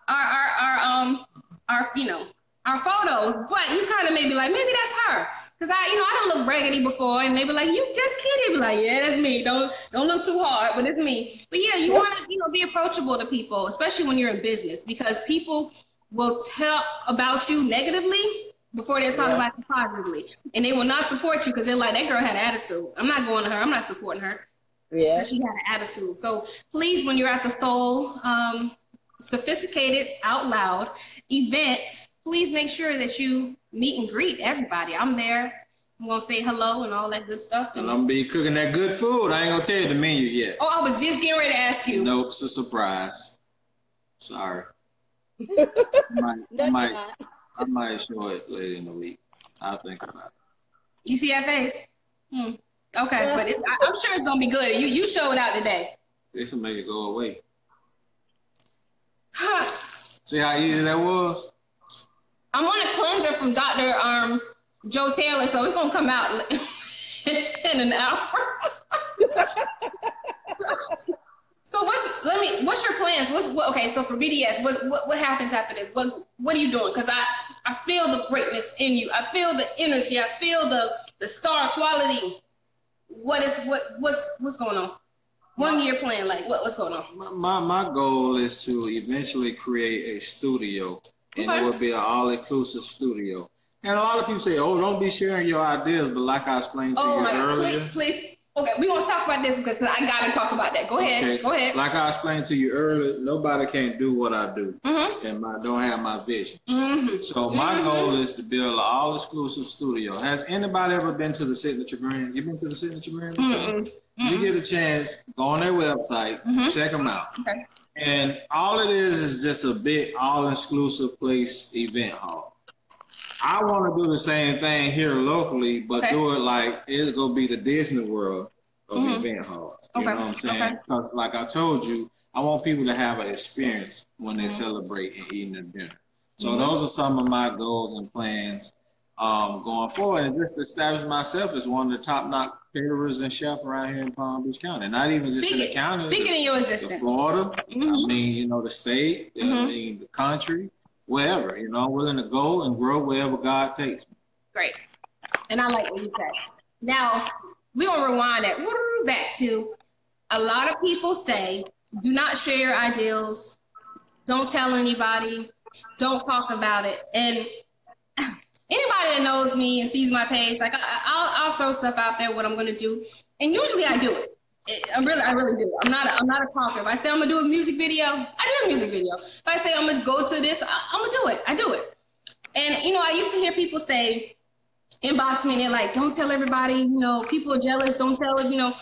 our you know, our photos, but you kind of maybe like, maybe that's her. Cause I done looked raggedy before and they be like, you just kidding. Be like, yeah, that's me. Don't look too hard, but it's me. But yeah, you want to, you know, be approachable to people, especially when you're in business, because people will talk about you negatively before they'll talk about you positively. And they will not support you because they're like, that girl had an attitude. I'm not going to her. I'm not supporting her. Yeah. Because she had an attitude. So please, when you're at the Soul, Sophisticated Out Loud event, please make sure that you meet and greet everybody. I'm there. I'm going to say hello and all that good stuff. And I'm going to be cooking that good food. I ain't going to tell you the menu yet. Oh, I was just getting ready to ask you. Nope, it's a surprise. Sorry. I might show it later in the week. I'll think about it. You see that face? Okay, but I'm sure it's going to be good. You showed out today. This will make it go away. See how easy that was? I'm on a cleanser from Dr. Joe Taylor, so it's gonna come out in an hour. So what's your plans? Okay, so for BDS, what happens after this? What are you doing? Because I feel the greatness in you. I feel the energy. I feel the star quality. What's going on? 1 year plan, like what's going on? My goal is to eventually create a studio, and it will be an all-inclusive studio. And a lot of people say, "Oh, don't be sharing your ideas," but like I explained to you earlier, please. Okay, we want to talk about this because I gotta talk about that. Go ahead. Okay. Go ahead. Like I explained to you earlier, nobody can do what I do, and don't have my vision. So my goal is to build an all-exclusive studio. Has anybody ever been to the Signature Grand? You been to the Signature Grand? If you get a chance, go on their website, check them out. Okay. And all it is just a big all-exclusive place event hall. I want to do the same thing here locally, but do it like it's going to be the Disney World of event halls. You know what I'm saying? Because like I told you, I want people to have an experience when they celebrate and eating their dinner. So those are some of my goals and plans going forward, and just establish myself as one of the top-notch caterers and chef around here in Palm Beach County. Not even just in the county. Speaking of your existence. Florida, I mean, you know, the state, I mean, the country, wherever, you know, I'm willing to go and grow wherever God takes me. Great. And I like what you said. Now, we're going to rewind that back to a lot of people say, do not share your ideals. Don't tell anybody. Don't talk about it. And anybody that knows me and sees my page, like I'll throw stuff out there, what I'm going to do. And usually I do it. I really do. I'm not a talker. If I say I'm going to do a music video, I do a music video. If I say I'm going to go to this, I'm going to do it. I do it. And, you know, I used to hear people say, inbox me, and they're like, don't tell everybody, you know, people are jealous. Don't tell them, you know.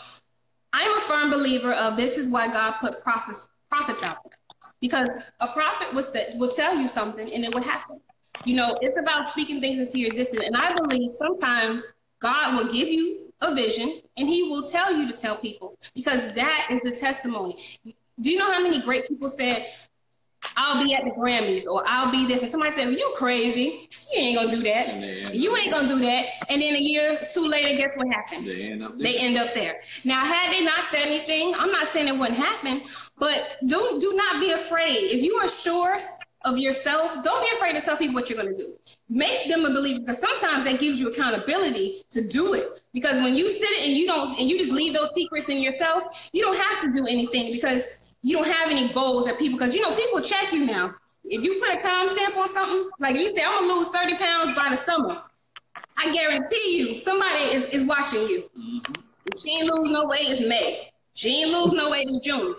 I'm a firm believer of this is why God put prophets out there. Because a prophet will tell you something and it will happen. You know, it's about speaking things into your existence. And I believe sometimes God will give you a vision and he will tell you to tell people, because that is the testimony. Do you know how many great people said, I'll be at the Grammys, or I'll be this. And somebody said, well, you crazy. You ain't going to do that. You ain't going to do that. And then a year or two later, guess what happened? They end up there. Now, had they not said anything, I'm not saying it wouldn't happen, but do not be afraid. If you are sure of yourself, don't be afraid to tell people what you're going to do. Make them a believer, because sometimes that gives you accountability to do it. Because when you sit and you just leave those secrets in yourself, you don't have to do anything, because you don't have any goals that people, because people check you now. If you put a time stamp on something, like if you say, I'm gonna lose 30 pounds by the summer, I guarantee you somebody is watching you. If she ain't lose no weight, it's May. She ain't lose no weight, it's June.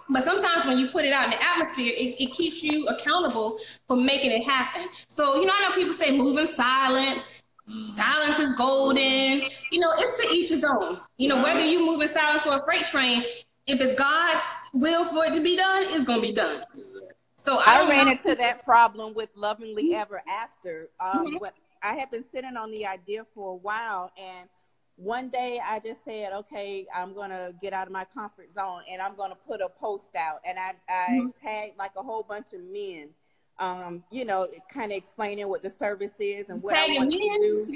But sometimes when you put it out in the atmosphere, it keeps you accountable for making it happen. So, I know people say move in silence. Silence is golden. It's to each his own. Whether you move in silence or a freight train, if it's God's will for it to be done, it's going to be done. So I ran into that problem with Lovingly Ever After. But I had been sitting on the idea for a while, and one day I just said, okay, I'm going to get out of my comfort zone, and I'm going to put a post out. And I tagged like a whole bunch of men, kind of explaining what the service is and what I want to do.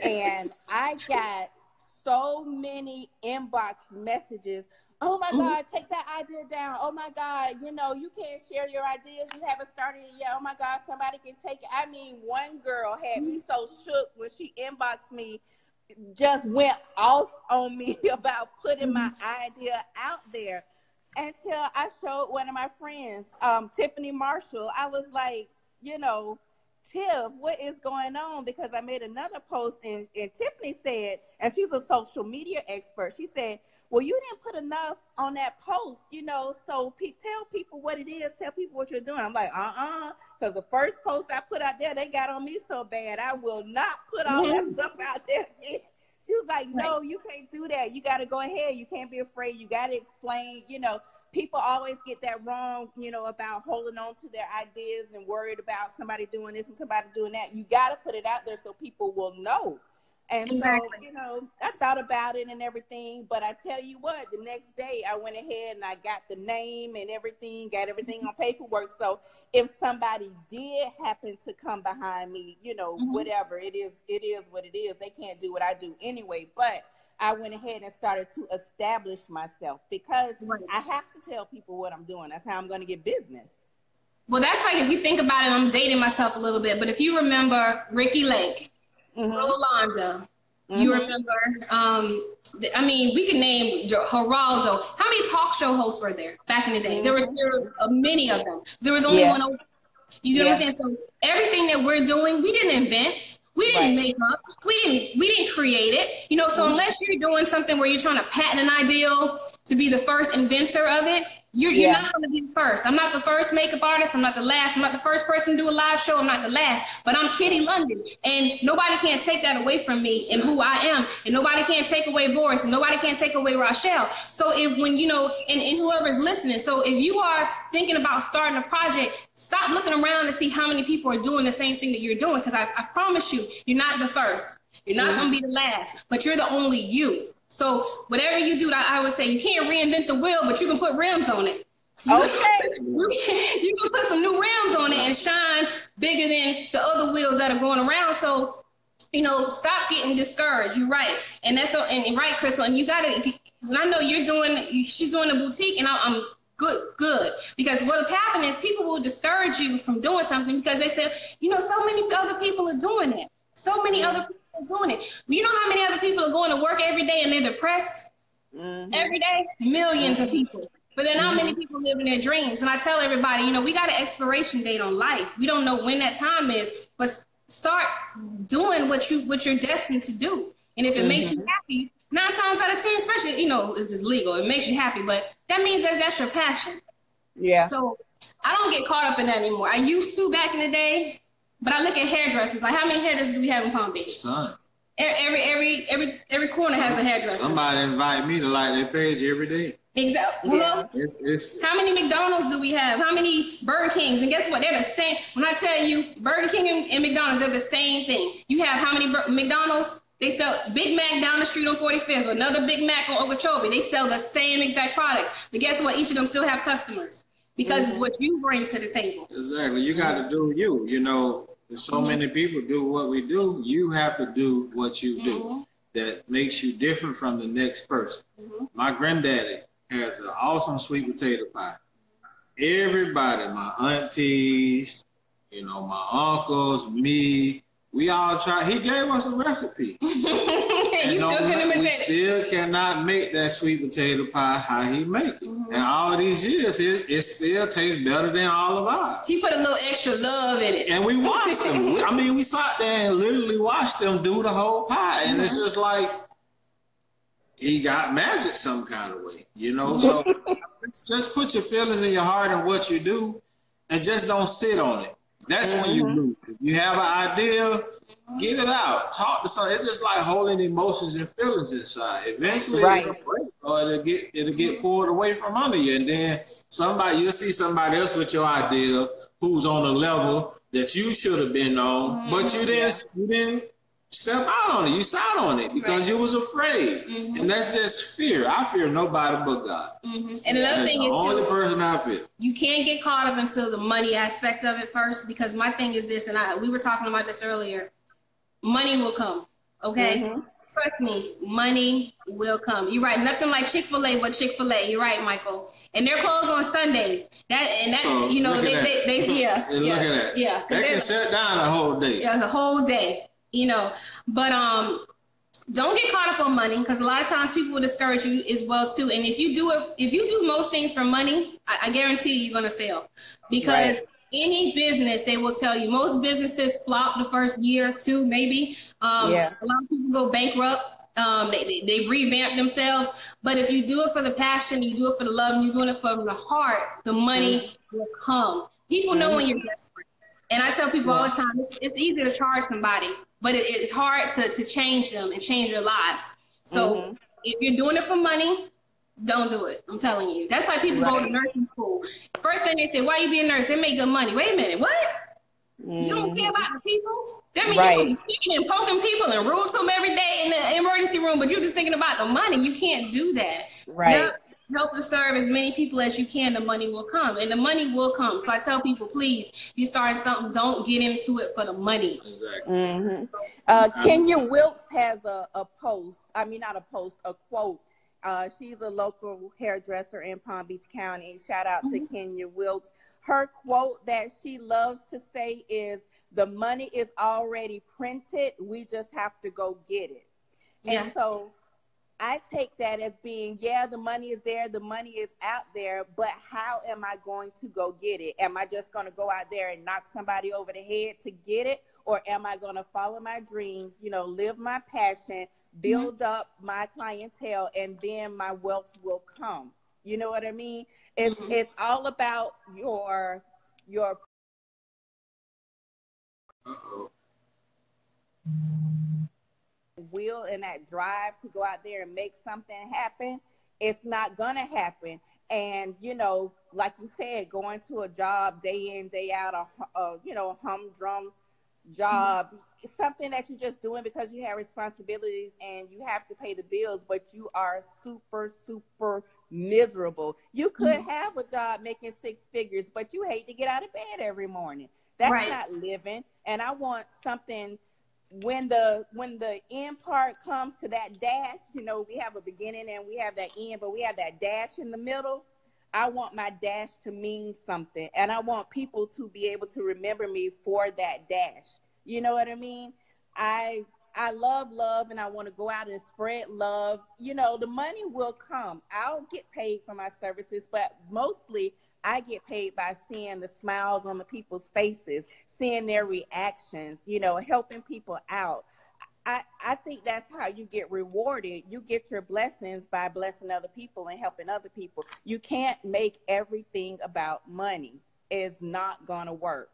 And I got so many inbox messages. Oh my God, take that idea down. Oh my God, you can't share your ideas. You haven't started it yet. Oh my God, somebody can take it. I mean, one girl had me so shook when she inboxed me, just went off on me about putting my idea out there, until I showed one of my friends, Tiffany Marshall. I was like, Tiff, what is going on? Because I made another post, and Tiffany said, and she's a social media expert, she said, well, you didn't put enough on that post, so tell people what it is, tell people what you're doing. I'm like, because the first post I put out there, they got on me so bad, I will not put all that stuff out there again. She was like, no, you can't do that. You got to go ahead. You can't be afraid. You got to explain. People always get that wrong, about holding on to their ideas and worried about somebody doing this and somebody doing that. You got to put it out there so people will know. And exactly. So, I thought about it and everything, but I tell you what, the next day I went ahead and I got the name and everything, got everything on paperwork. So if somebody did happen to come behind me, whatever, it is what it is. They can't do what I do anyway, but I went ahead and started to establish myself, because I have to tell people what I'm doing. That's how I'm going to get business. Well, that's like, if you think about it, I'm dating myself a little bit, but if you remember Ricky Lake, Rolanda, you remember, we can name Geraldo. How many talk show hosts were there back in the day? There was many of them. There was only one. You get what I'm saying? So everything that we're doing, we didn't invent. We didn't make up. We didn't create it. So unless you're doing something where you're trying to patent an ideal to be the first inventor of it, you're not going to be the first. I'm not the first makeup artist. I'm not the last. I'm not the first person to do a live show. I'm not the last. But I'm Kitty London. And nobody can take that away from me and who I am. And nobody can take away Boris. And nobody can take away Rochelle. So and whoever's listening. So if you are thinking about starting a project, stop looking around and see how many people are doing the same thing that you're doing. Because I promise you, you're not the first. You're not going to be the last. But you're the only you. So whatever you do, I would say you can't reinvent the wheel, but you can put rims on it. You can put some new rims on it and shine bigger than the other wheels that are going around. So, stop getting discouraged. You're right. And that's and right, Crystal. And you got to, I know she's doing a boutique, and I'm good. Because what will happen is people will discourage you from doing something because they say, so many other people are doing it. So many other people are doing it. You know how many other people are going to work every day and they're depressed? Every day? Millions of people. But then not many people living their dreams. And I tell everybody, we got an expiration date on life. We don't know when that time is, but start doing what you're destined to do. And if it makes you happy, 9 times out of 10, especially, if it's legal, it makes you happy, but that means that's your passion. Yeah. So I don't get caught up in that anymore. I used to back in the day. But I look at hairdressers. Like, how many hairdressers do we have in Palm Beach? It's time. Every corner has a hairdresser. Somebody invite me to like their page every day. Exactly. Yeah. How many McDonald's do we have? How many Burger Kings? And guess what? They're the same. When I tell you, Burger King and McDonald's, they're the same thing. You have how many McDonald's? They sell Big Mac down the street on 45th, another Big Mac on Okeechobee. They sell the same exact product. But guess what? Each of them still have customers. because it's what you bring to the table. Exactly. You got to do you. You know, so many people do what we do. You have to do what you do. That makes you different from the next person. My granddaddy has an awesome sweet potato pie. Everybody, my aunties, you know, my uncles, me, we all tried. He gave us a recipe. You still couldn't imitate it. We still cannot make that sweet potato pie how he make it. And all these years, it still tastes better than all of ours. He put a little extra love in it. And we watched them. We sat there and literally watched them do the whole pie. And it's just like, he got magic some kind of way, you know? So just put your feelings in your heart and what you do, and just don't sit on it. That's when you lose. If you have an idea, get it out. Talk to someone. It's just like holding emotions and feelings inside. Eventually, it'll break, or it'll get pulled away from under you, and then you'll see somebody else with your idea who's on a level that you should have been on, but you didn't step out on it. You sat on it because you was afraid, and that's just fear. I fear nobody but God. And another thing is, the only person I fear. You can't get caught up into the money aspect of it first, because my thing is this, and we were talking about this earlier. Money will come, okay? Trust me, money will come. You're right. Nothing like Chick-fil-A but Chick-fil-A. You're right, Michael. And they're closed on Sundays. So, you know, look at yeah. Look at that. Yeah. They can shut down a whole day. Yeah, the whole day. You know, but don't get caught up on money, because a lot of times people will discourage you as well too. And if you do most things for money, I guarantee you're gonna fail, because any business, they will tell you, most businesses flop the first year or two, maybe. A lot of people go bankrupt. They revamp themselves. But if you do it for the passion, you do it for the love, and you're doing it from the heart, the money will come. People know when you're desperate. And I tell people all the time, it's easy to charge somebody, but it's hard to change them and change their lives. So if you're doing it for money, don't do it. I'm telling you. That's like people go to nursing school. First thing they say, why you be a nurse? They make good money. Wait a minute, what? You don't care about the people? That means you're be speaking and poking people and rude to them every day in the emergency room, but you're just thinking about the money. You can't do that. Help to serve as many people as you can, the money will come. And the money will come. So I tell people, please, you start something, don't get into it for the money. Exactly. Kenya Wilkes has a post. I mean, not a post, a quote. She's a local hairdresser in Palm Beach County. Shout out to Kenya Wilkes. Her quote that she loves to say is, the money is already printed. We just have to go get it. And so I take that as being, the money is there, the money is out there, but how am I going to go get it? Am I just going to go out there and knock somebody over the head to get it? Or am I going to follow my dreams, you know, live my passion, build up my clientele, and then my wealth will come? You know what I mean? It's all about your will and that drive to go out there and make something happen. It's not gonna happen. And you know, like you said, going to a job day in, day out, a humdrum job, something that you're just doing because you have responsibilities and you have to pay the bills, but you are super miserable. You could have a job making 6 figures, but you hate to get out of bed every morning. That's not living. And I want something. When the end part comes to that dash, you know, we have a beginning and we have that end, but we have that dash in the middle. I want my dash to mean something, and I want people to be able to remember me for that dash. You know what I mean? I love, and I want to go out and spread love. You know, the money will come. I'll get paid for my services, but mostly I get paid by seeing the smiles on the people's faces, seeing their reactions, you know, helping people out. I think that's how you get rewarded. You get your blessings by blessing other people and helping other people. You can't make everything about money. It's not going to work.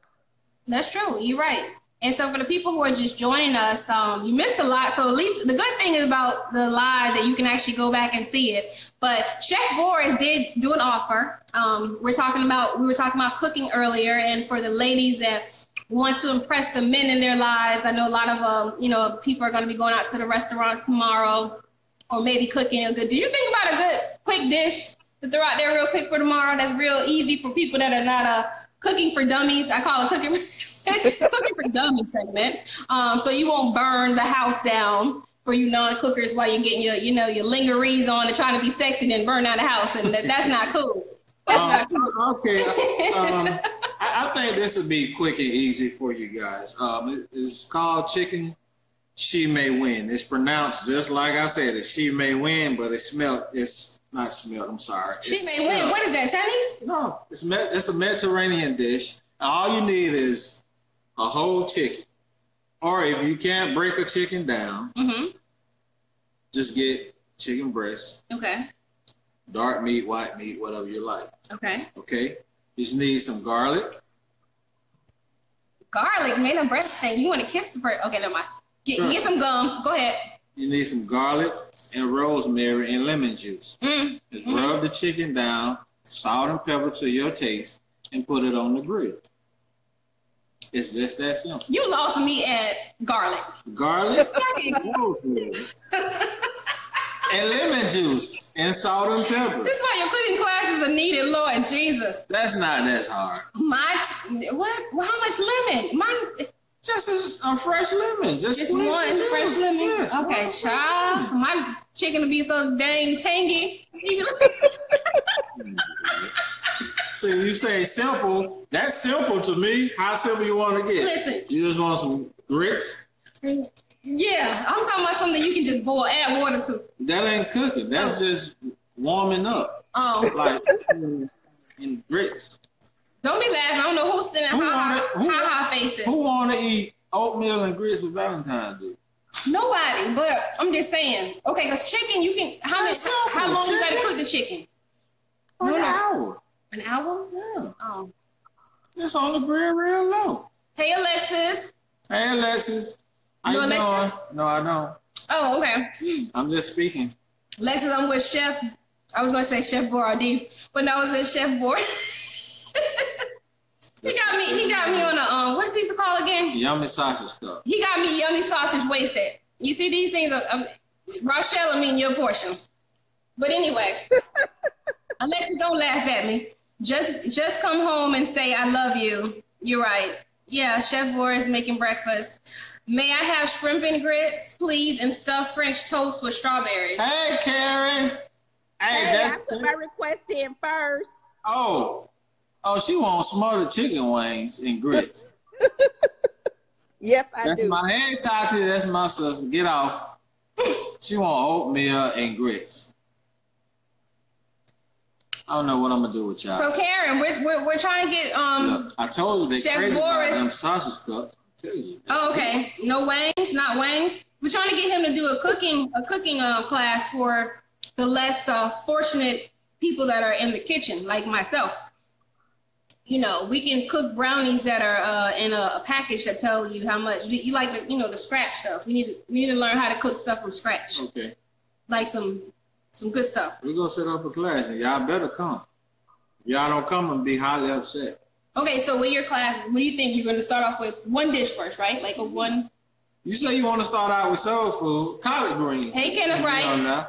That's true. You're right. And so for the people who are just joining us, you missed a lot. So at least the good thing is about the live that you can actually go back and see it. But Chef Boris did do an offer. We were talking about cooking earlier, and for the ladies that want to impress the men in their lives, I know a lot of people are going to be going out to the restaurants tomorrow, or maybe cooking a good. Did you think about a good quick dish to throw out there real quick for tomorrow. That's real easy for people that are not cooking for dummies. I call it cooking for dummies segment. So you won't burn the house down for you non-cookers while you're getting your lingeries on and trying to be sexy and burn down the house, and that's not cool. That's not cool. Okay. I think this would be quick and easy for you guys. It's called chicken she may win. It's pronounced just like I said. It's she may win, but it's not smelt. I'm sorry. She may win. What is that, Chinese? No, it's a Mediterranean dish. All you need is a whole chicken, or if you can't break a chicken down, just get chicken breast. Okay. Dark meat, white meat, whatever you like. Okay. Okay. You just need some garlic. Garlic, man, I'm breastfeeding. You want to kiss the bird? Okay, never mind. Get some gum. Go ahead. You need some garlic and rosemary and lemon juice. Just rub the chicken down, salt and pepper to your taste, and put it on the grill. It's just that simple. You lost me at garlic. Garlic, rosemary, and lemon juice, and salt and pepper. This is why your cooking classes are needed, Lord Jesus. That's not that hard. What? Well, how much lemon? Just a fresh lemon. Just one fresh lemon? Yes, okay, child. My chicken will be so dang tangy. So you say simple. That's simple to me. How simple you want to get? Listen. You just want some grits? Yeah, I'm talking about something you can just boil, add water to. That ain't cooking. That's just warming up. Oh. Like in grits. Don't be laughing. I don't know who's sitting high faces. Who want to eat oatmeal and grits for Valentine's Day? Nobody, but I'm just saying. Okay, because chicken, you can, how long you got to cook the chicken? An hour. An hour? Yeah. Oh. It's on the grill real low. Hey, Alexis. Hey, Alexis. How you doing? No, I don't. Oh, okay. I'm just speaking. Alexis, I'm with Chef. I was going to say Chef Boyardee, but no, I was with Chef Boris. He got me on a, what's these called again? Yummy sausage cup. He got me yummy sausage wasted. You see, these things are, Rochelle, I mean your portion. But anyway, Alexis, don't laugh at me. Just come home and say, I love you. You're right. Yeah, Chef Boris making breakfast. May I have shrimp and grits, please, and stuffed French toast with strawberries? Hey, Karen. Hey, I put my request in first. Oh, she wants smothered chicken wings and grits. Yes, I do. That's my hey, Tati. That's my sister. Get off. She want oatmeal and grits. I don't know what I'm gonna do with y'all. So Karen, we're trying to get Look, I told you they Chef crazy Boris. about them sausage cups. I tell you. Oh, okay. No wings, not wings. We're trying to get him to do a cooking class for the less fortunate people that are in the kitchen, like myself. You know, we can cook brownies that are in a package that tell you how much you like the scratch stuff. We need to learn how to cook stuff from scratch. Okay. Like some good stuff. We're gonna set up a class and y'all better come. If y'all don't come and be highly upset. Okay, so with your class, what do you think? You're gonna start off with one dish first, right? Like a one. You say you want to start out with soul food, collard greens. Hey, Kenneth, right?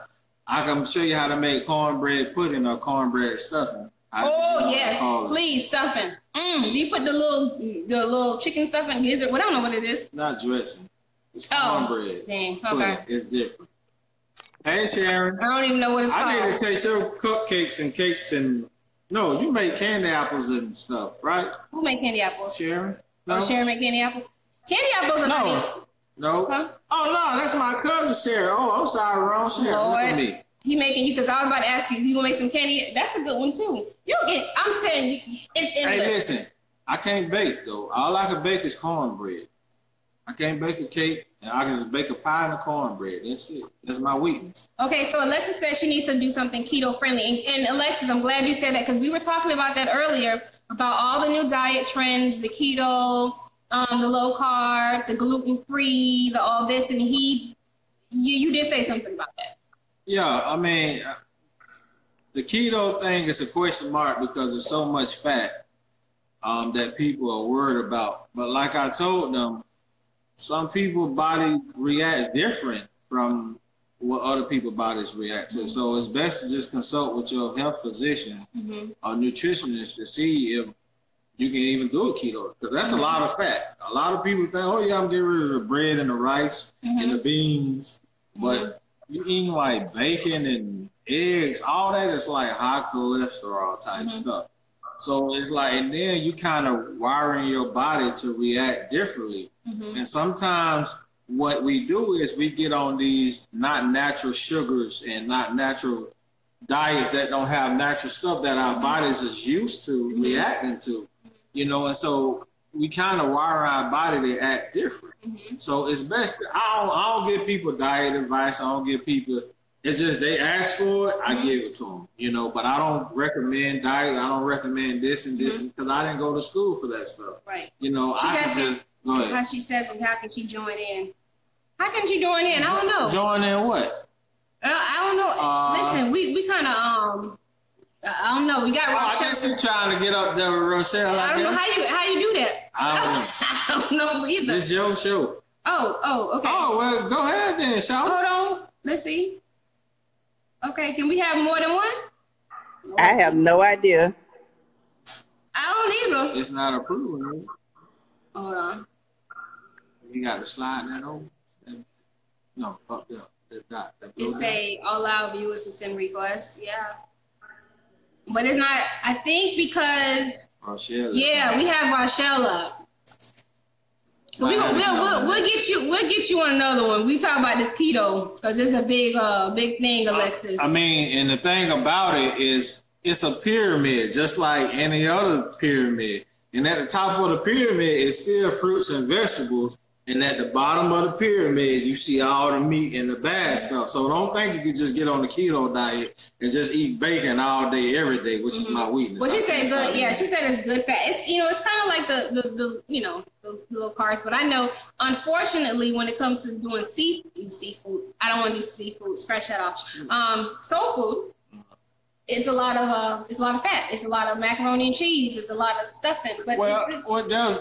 I can show you how to make cornbread pudding or cornbread stuffing. Yes, please, stuffing. Do you put the little chicken stuffing gizzard? Well, I don't know what it is. Not dressing. It's cornbread. Dang, okay. Pudding. It's different. Hey, Sharon. I don't even know what it's called. I need to taste your cupcakes and cakes and... No, you make candy apples and stuff, right? Who make candy apples? Sharon? No? Oh, Sharon make candy apples? Candy apples are not... No. Huh? Oh, no, that's my cousin, Sharon. Oh, I'm sorry, wrong Sharon. Lord. Look at me. He making you, because I was about to ask you gonna make some candy? That's a good one, too. I'm telling you, it's endless. Hey, listen, I can't bake, though. All I can bake is cornbread. I can't bake a cake, and I can just bake a pie and a cornbread. That's it. That's my weakness. Okay, so Alexis says she needs to do something keto-friendly. And Alexis, I'm glad you said that, because we were talking about that earlier, about all the new diet trends, the keto, the low carb, the gluten-free, the all this, and you did say something about that. Yeah, I mean, the keto thing is a question mark because there's so much fat that people are worried about. But like I told them, some people's body reacts different from what other people's bodies react to. So it's best to just consult with your health physician or nutritionist to see if you can even do a keto, because that's a lot of fat. A lot of people think, oh yeah, I'm getting rid of the bread and the rice and the beans, but you eating like bacon and eggs, all that is like high cholesterol type stuff. So it's like, and then you kind of wiring your body to react differently. And sometimes what we do is we get on these not natural sugars and not natural diets that don't have natural stuff that our bodies is used to reacting to, you know, and so we kind of wire our body to act different. So it's best that I don't give people diet advice. I don't give people, it's just they ask for it, I give it to them, you know, but I don't recommend diet. I don't recommend this and this because I didn't go to school for that stuff. Right. You know, she I can just, go ahead. How she says, how can she join in? How can she join in? I don't know. Join in what? I don't know. Listen, we kind of I don't know. We got Rochelle. I guess you're trying to get up there with Rochelle. I don't know how you do that. I don't know either. It's your show. Oh, okay. Oh, well, go ahead then, shout. Hold on. Let's see. Okay, can we have more than one? I have no idea. I don't either. It's not approved. No? Hold on. You got to slide that over. No, up there. It say allow viewers to send requests. Yeah. But it's not, I think because, Rochelle. Yeah, we have Rochelle up. So we'll get you on another one. We talk about this keto because it's a big thing, Alexis. I mean, and the thing about it is it's a pyramid, just like any other pyramid. And at the top of the pyramid is still fruits and vegetables. And at the bottom of the pyramid, you see all the meat and the bad stuff. So don't think you can just get on the keto diet and just eat bacon all day, every day, which is my weakness. Well, she said good. Yeah, she said it's good fat. It's it's kind of like the little carbs. But I know, unfortunately, when it comes to doing seafood, I don't want to do seafood. Scratch that off. Soul food. It's a lot of fat. It's a lot of macaroni and cheese. It's a lot of stuffing. But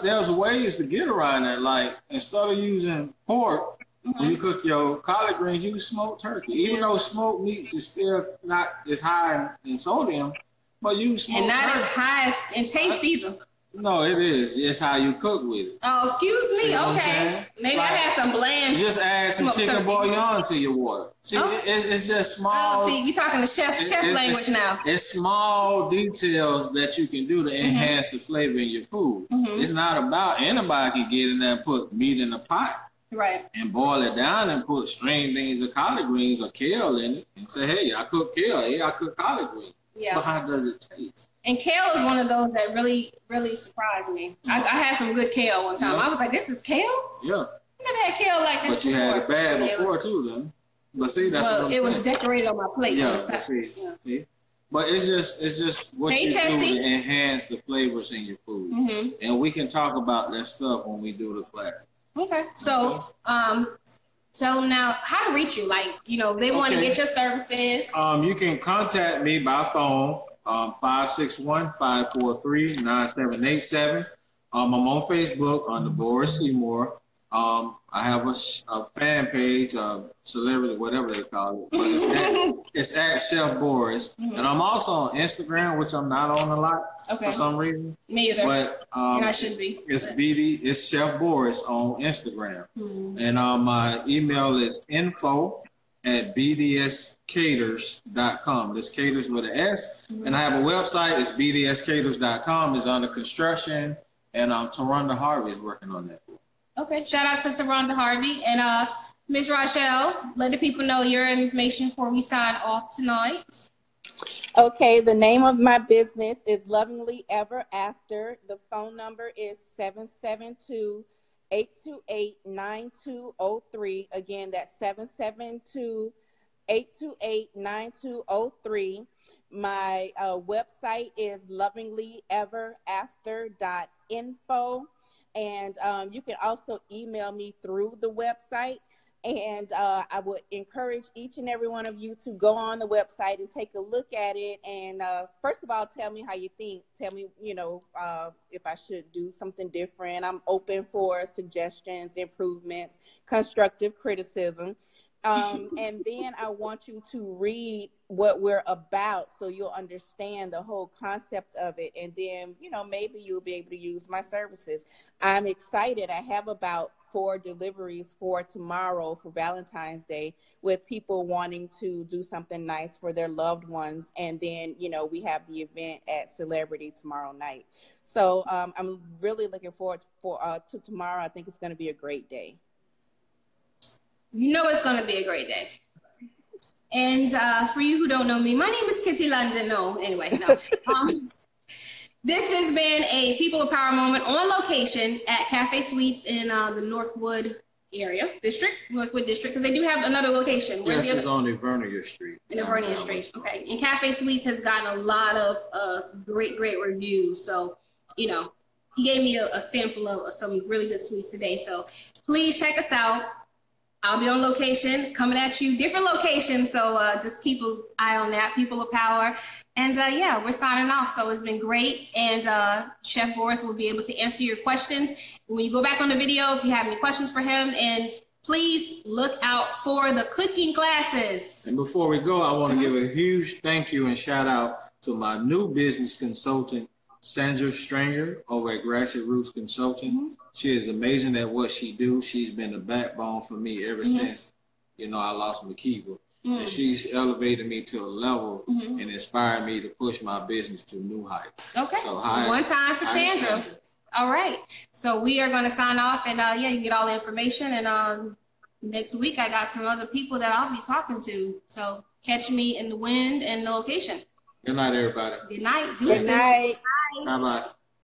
there's ways to get around that. Like instead of using pork, when you cook your collard greens, you can smoke turkey. Even though smoked meats is still not as high in sodium, but you smoke and not turkey. as high in taste either. No, it is. It's how you cook with it. Oh, excuse me. Okay. Maybe like, I had some bland. You just add some chicken bouillon to your water. See, it's just small. Oh, see, we talking the chef language now. It's small details that you can do to enhance the flavor in your food. It's not about anybody can get in there and put meat in a pot. Right. And boil it down and put string beans or collard greens or kale in it and say, hey, I cook kale. Hey, I cook collard greens. Yeah. But how does it taste? And kale is one of those that really, really surprised me. I had some good kale one time. I was like, this is kale? Yeah. I never had kale like this before. But you had it bad before too, then. But see, that's what I'm saying. It was decorated on my plate. Yeah, see. But it's just what you do to enhance the flavors in your food. And we can talk about that stuff when we do the class. Okay. So, tell them now how to reach you. Like, they want to get your services. You can contact me by phone, 561-543-9787. I'm on Facebook under Boris Seymore. I have a fan page, celebrity, whatever they call it. But it's at Chef Boris. And I'm also on Instagram, which I'm not on a lot for some reason. Me either. But I should be. It's Chef Boris on Instagram. And my email is info@bdscaters.com. This caters with an S. And I have a website. It's bdscaters.com. It's under construction. And Taronda Harvey is working on that. Okay. Shout out to Taronda Harvey. And Ms. Rochelle, let the people know your information before we sign off tonight. Okay. The name of my business is Lovingly Ever After. The phone number is 772-828-9203. Again, that's 772-828-9203. My website is lovinglyeverafter.info. And you can also email me through the website. And I would encourage each and every one of you to go on the website and take a look at it. And first of all, tell me how you think. Tell me, if I should do something different. I'm open for suggestions, improvements, constructive criticism. And then I want you to read what we're about so you'll understand the whole concept of it. And then, you know, maybe you'll be able to use my services. I'm excited. I have about 4 deliveries for tomorrow for Valentine's Day, with people wanting to do something nice for their loved ones. And then, you know, we have the event at Celebrity tomorrow night. So I'm really looking forward to tomorrow. I think it's going to be a great day. You know it's going to be a great day. And for you who don't know me, my name is Kitty London. No, anyway, no. This has been a People of Power moment on location at Cafe Suites in the Northwood area, Northwood district, because they do have another location. Yes, it's on Vernier Street. In Vernier Street, okay. And Cafe Suites has gotten a lot of great reviews. So, you know, he gave me a sample of some really good sweets today. So please check us out. I'll be on location, coming at you, different locations. So just keep an eye on that, People of Power. And yeah, we're signing off. So it's been great. And Chef Boris will be able to answer your questions. And when you go back on the video, if you have any questions for him, and please look out for the cooking classes. And before we go, I want to give a huge thank you and shout out to my new business consultant, Sandra Stringer, over at Grassy Roots Consulting. She is amazing at what she do. She's been the backbone for me ever since, you know, I lost Makiba. And she's elevated me to a level and inspired me to push my business to new heights. Okay. So one time for Sandra. All right. So we are going to sign off, and yeah, you can get all the information. And next week, I got some other people that I'll be talking to. So catch me in the wind and the location. Good night, everybody. Good night. Good night. Bye-bye.